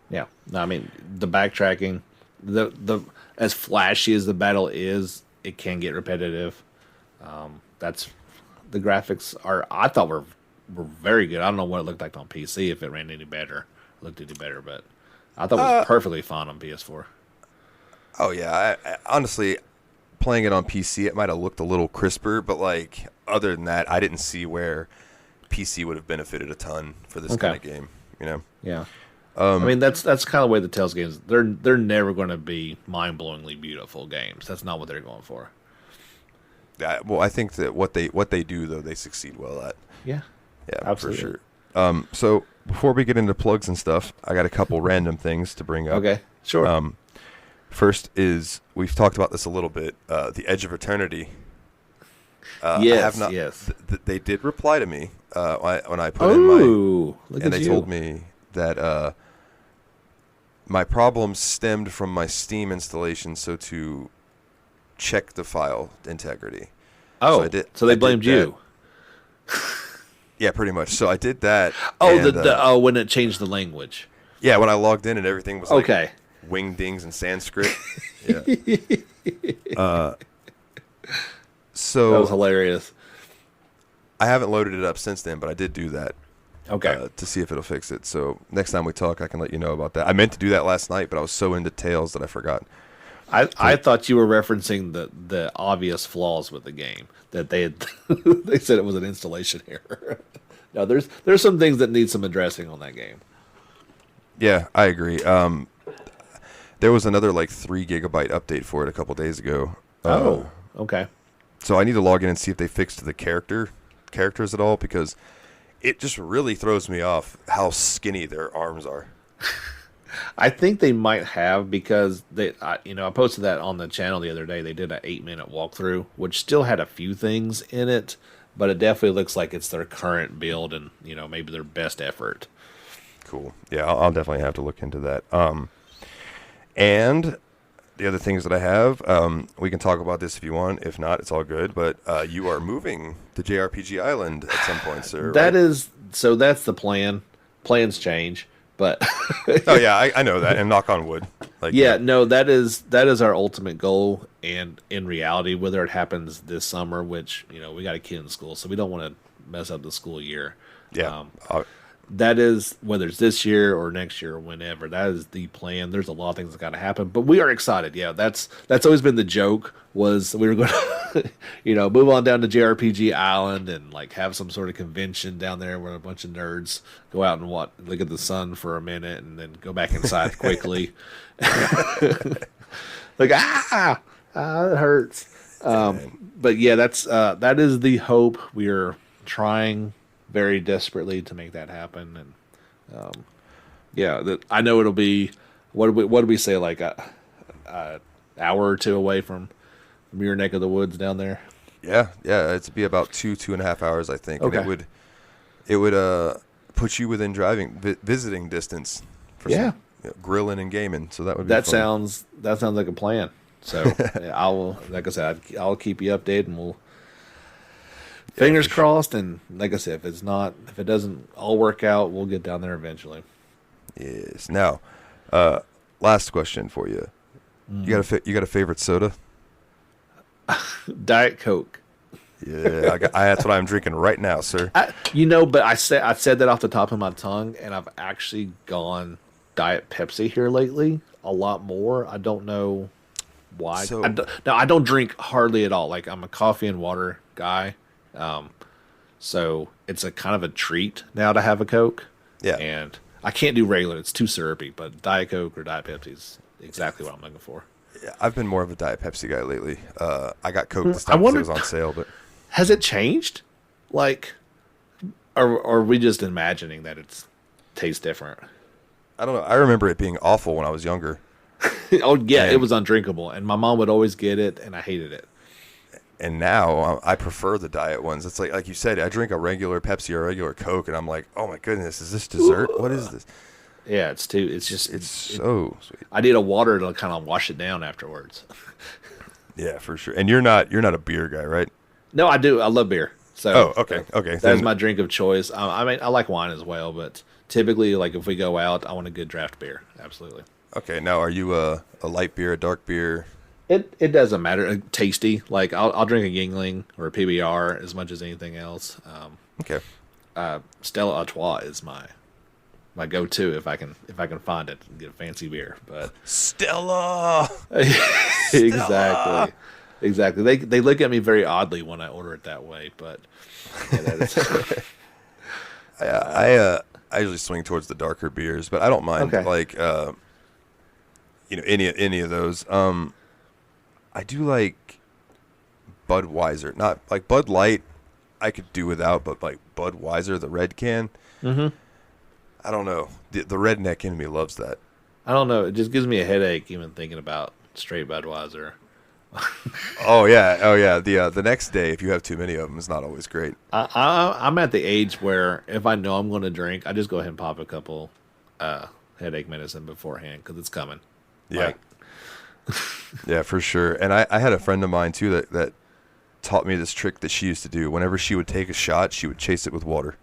Yeah, no, I mean the backtracking, the as flashy as the battle is, it can get repetitive. That's the graphics I thought were very good. I don't know what it looked like on PC, if it ran any better, looked any better, but I thought it was perfectly fine on PS4. Oh yeah, I honestly, playing it on PC, it might have looked a little crisper, but like other than that, I didn't see where PC would have benefited a ton for this kind of game. You know? Yeah. I mean that's kind of the way the Tales games. They're never going to be mind-blowingly beautiful games. That's not what they're going for. Well, I think that what they do though, they succeed well at. Yeah. Yeah, absolutely. for sure. So before we get into plugs and stuff, I got a couple random things to bring up. Okay, sure. First is, we've talked about this a little bit, the Edge of Eternity. Yes. They did reply to me when I put in my... Look and at they told me that my problems stemmed from my Steam installation, so to check the file integrity. Oh, so they blamed you. Yeah, pretty much. So I did that. Oh, and, when it changed the language. Yeah, when I logged in and everything was like okay. Wingdings and Sanskrit. Yeah. So that was hilarious. I haven't loaded it up since then, but I did do that. Okay. To see if it'll fix it. So next time we talk, I can let you know about that. I meant to do that last night, but I was so into Tales that I forgot. I thought you were referencing the obvious flaws with the game, that they had they said it was an installation error. No, there's some things that need some addressing on that game. Yeah, I agree. There was another like 3 gigabyte update for it a couple days ago. Okay. So I need to log in and see if they fixed the characters at all, because it just really throws me off how skinny their arms are. I think they might have, because I posted that on the channel the other day. They did an 8-minute walkthrough, which still had a few things in it, but it definitely looks like it's their current build and maybe their best effort. Cool. Yeah, I'll definitely have to look into that. And the other things that I have, we can talk about this if you want. If not, it's all good. But you are moving to JRPG Island at some point, sir. So that's the plan. Plans change, but oh yeah, I know that. And knock on wood. No, that is our ultimate goal. And in reality, whether it happens this summer, which we got a kid in school, so we don't want to mess up the school year. Yeah. That is, whether it's this year or next year or whenever, that is the plan. There's a lot of things that got to happen, but we are excited. Yeah, that's always been the joke, was we were going to, move on down to JRPG Island and like have some sort of convention down there where a bunch of nerds go out and look at the sun for a minute and then go back inside quickly. Like, It hurts. But yeah, that is the hope. We are trying very desperately to make that happen, and I know it'll be what do we say, like a hour or two away from your neck of the woods down there. Yeah, it'd be about 2.5 hours, I think, Okay. and it would put you within visiting distance for some, grilling and gaming. So that would be fun. That sounds like a plan. So like I said, I'll keep you updated, and we'll fingers crossed. And like I said, if it doesn't all work out, we'll get down there eventually. Yes. Now, last question for you. You got a favorite soda? Diet Coke. Yeah, that's what I'm drinking right now, sir. But I said that off the top of my tongue, and I've actually gone Diet Pepsi here lately a lot more. I don't know why. So, I don't drink hardly at all. Like, I'm a coffee and water guy, so it's a kind of a treat now to have a Coke. Yeah, and I can't do regular; it's too syrupy. But Diet Coke or Diet Pepsi is exactly what I'm looking for. yeah, I've been more of a Diet Pepsi guy lately. I got Coke this time because it was on sale, but has it changed? Like, or are we just imagining that it tastes different? I don't know. I remember it being awful when I was younger. Oh yeah, it was undrinkable, and my mom would always get it, and I hated it. And now I prefer the diet ones. It's like you said, I drink a regular Pepsi or a regular Coke, and I'm like, oh my goodness, is this dessert? What is this? Yeah, it's so sweet. I need a water to kind of wash it down afterwards. Yeah, for sure. And you're not a beer guy, right? No, I do. I love beer. So okay. That's my drink of choice. I mean, I like wine as well, but typically, like if we go out, I want a good draft beer. Absolutely. Okay, now are you a light beer, a dark beer? It doesn't matter. Tasty. Like I'll drink a Yingling or a PBR as much as anything else. Okay. Stella Artois is my go-to if I can find it and get a fancy beer. But Stella. Exactly. They look at me very oddly when I order it that way, but yeah, that is. I usually swing towards the darker beers, but I don't mind any of those. I do like Budweiser, not like Bud Light. I could do without, but like Budweiser, the red can. Mm-hmm. I don't know. The redneck in me loves that. I don't know. It just gives me a headache even thinking about straight Budweiser. Oh yeah. The next day, if you have too many of them, it's not always great. I'm at the age where if I know I'm going to drink, I just go ahead and pop a couple headache medicine beforehand because it's coming. Yeah. Like, yeah, for sure. And I had a friend of mine too that taught me this trick that she used to do. Whenever she would take a shot, she would chase it with water.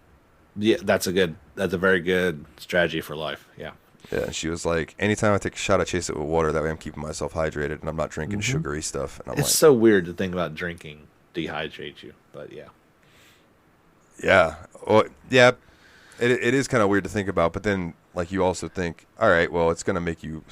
Yeah, that's a very good strategy for life. Yeah. Yeah, and she was like, anytime I take a shot, I chase it with water. That way I'm keeping myself hydrated and I'm not drinking sugary stuff. And It's so weird to think about drinking dehydrates you, but yeah. Yeah. Well, yeah, it is kind of weird to think about, but then like you also think, all right, well, it's going to make you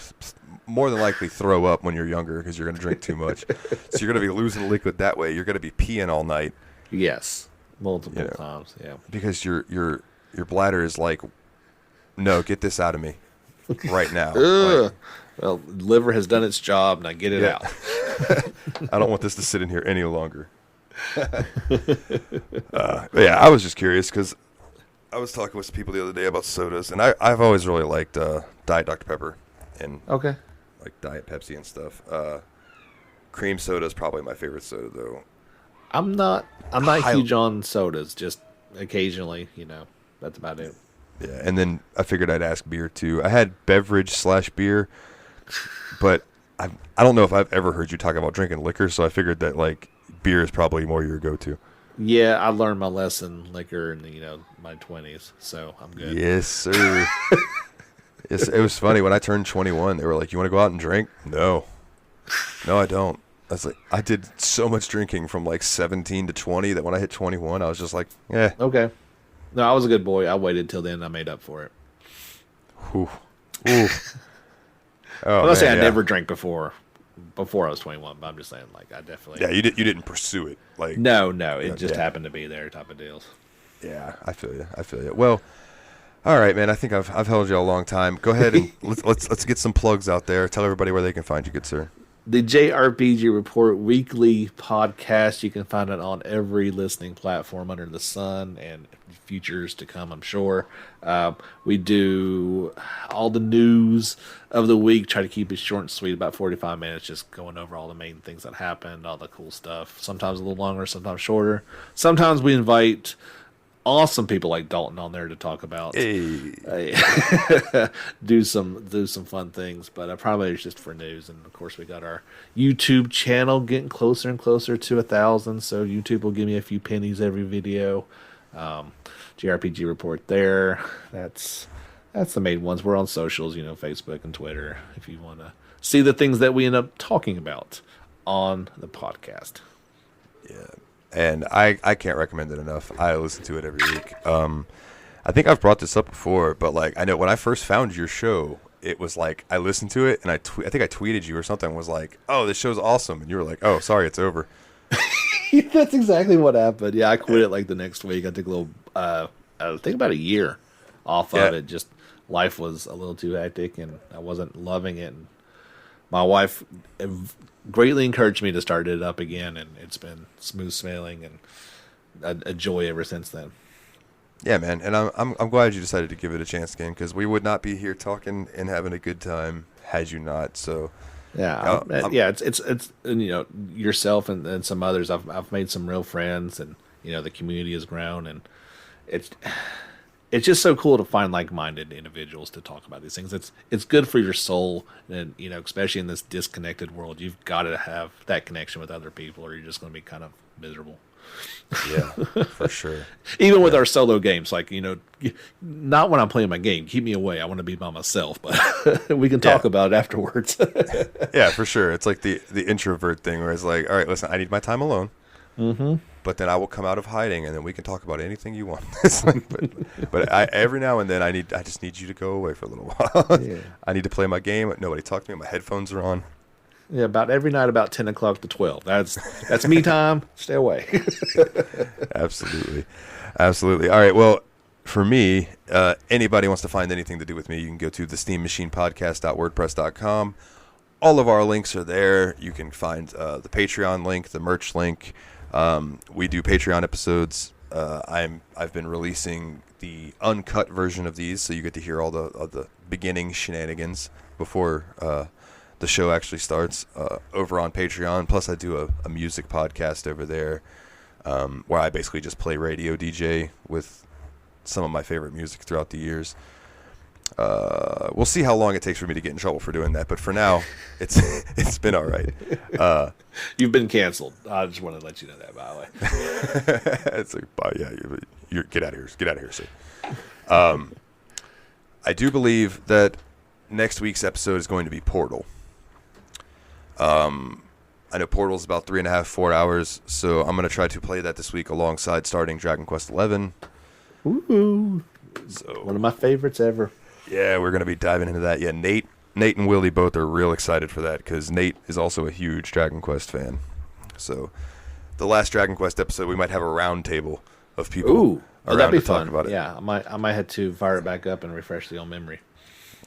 more than likely throw up when you're younger because you're going to drink too much. So you're going to be losing liquid that way. You're going to be peeing all night. Yes. Multiple times, yeah. Because your bladder is like, no, get this out of me right now. Like, well, liver has done its job. Now get it out. I don't want this to sit in here any longer. Yeah, I was just curious because I was talking with some people the other day about sodas, and I've always really liked Diet Dr. Pepper and like Diet Pepsi and stuff. Cream soda is probably my favorite soda, though. I'm not huge on sodas. Just occasionally, that's about it. Yeah, and then I figured I'd ask beer too. I had beverage/beer, but I don't know if I've ever heard you talk about drinking liquor, so I figured that like beer is probably more your go-to. Yeah, I learned my lesson liquor in my 20s, so I'm good. Yes, sir. Yes, it was funny when I turned 21. They were like, "You want to go out and drink?" No, I don't. I was like, I did so much drinking from like 17 to 20 that when I hit 21, I was just like, eh. Okay. No, I was a good boy. I waited till then. I made up for it. Ooh. I'm not saying I never drank before I was 21, but I'm just saying like I definitely. Yeah, you didn't pursue it. Like no, it just happened to be there type of deals. Yeah, I feel you. Well, all right, man. I think I've held you a long time. Go ahead and let's get some plugs out there. Tell everybody where they can find you, good sir. the JRPG Report weekly podcast. You can find it on every listening platform under the sun and futures to come, I'm sure. We do all the news of the week, try to keep it short and sweet, about 45 minutes, just going over all the main things that happened, all the cool stuff. Sometimes a little longer, sometimes shorter. Sometimes we invite awesome people like Dalton on there to talk about, do some fun things, but probably it's just for news. And of course, we got our YouTube channel getting closer and closer to 1,000. So YouTube will give me a few pennies every video. JRPG Report there. That's the main ones. We're on socials, Facebook and Twitter, if you want to see the things that we end up talking about on the podcast. Yeah. And I can't recommend it enough. I listen to it every week. I think I've brought this up before, but like I know when I first found your show, it was like I listened to it and I think I tweeted you or something, was like, "Oh, this show's awesome," and you were like, "Oh, sorry, it's over." That's exactly what happened. Yeah, I quit it like the next week. I took a little, I think about a year off of it. Just life was a little too hectic, and I wasn't loving it. And my wife greatly encouraged me to start it up again, and it's been smooth sailing and a joy ever since then. Yeah, man, and I'm glad you decided to give it a chance again, because we would not be here talking and having a good time had you not. So yeah, it's yourself and some others. I've made some real friends, and the community has grown, and it's just so cool to find like-minded individuals to talk about these things. It's good for your soul, and especially in this disconnected world, you've got to have that connection with other people, or you're just going to be kind of miserable. Yeah, for sure. Even with our solo games, like not when I'm playing my game. Keep me away. I want to be by myself, but we can talk about it afterwards. Yeah, for sure. It's like the introvert thing, where it's like, all right, listen, I need my time alone. Mm-hmm. But then I will come out of hiding, and then we can talk about anything you want. It's like, but every now and then I just need you to go away for a little while. Yeah. I need to play my game. Nobody talk to me. My headphones are on. Yeah, about every night, about 10 o'clock to 12. That's me time. Stay away. Absolutely. All right. Well, for me, anybody wants to find anything to do with me, you can go to thesteammachinepodcast.wordpress.com. All of our links are there. You can find the Patreon link, the merch link. We do Patreon episodes. I've been releasing the uncut version of these, so you get to hear all the beginning shenanigans before the show actually starts over on Patreon. Plus, I do a music podcast over there where I basically just play radio DJ with some of my favorite music throughout the years. We'll see how long it takes for me to get in trouble for doing that, but for now, it's been all right. You've been canceled. I just wanted to let you know that, by the way. It's like, yeah, you get out of here. Get out of here, sir. I do believe that next week's episode is going to be Portal. I know Portal's about 3.5, 4 hours, so I'm going to try to play that this week alongside starting Dragon Quest XI. Ooh, so one of my favorites ever. Yeah, we're going to be diving into that. Yeah, Nate and Willie both are real excited for that, because Nate is also a huge Dragon Quest fan. So the last Dragon Quest episode, we might have a round table of people around to talk about it. Yeah, I might have to fire it back up and refresh the old memory.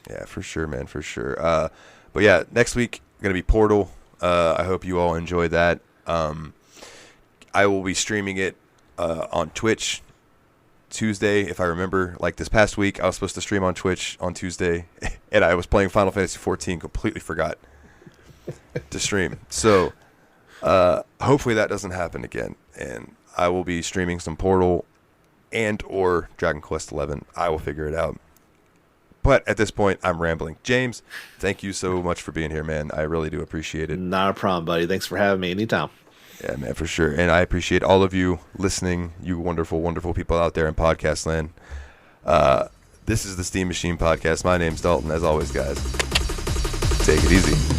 Yeah, for sure, man, for sure. But yeah, next week going to be Portal. I hope you all enjoy that. I will be streaming it on Twitch Tuesday, if I remember. Like this past week, I was supposed to stream on Twitch on Tuesday, and I was playing Final Fantasy XIV, completely forgot to stream. So hopefully that doesn't happen again, and I will be streaming some Portal and or Dragon Quest XI. I will figure it out. But at this point, I'm rambling. James, thank you so much for being here, man. I really do appreciate it. Not a problem, buddy. Thanks for having me anytime. Yeah, man, for sure. And I appreciate all of you listening, you wonderful, wonderful people out there in podcast land. This is the Steam Machine Podcast. My name's Dalton. As always, guys, take it easy.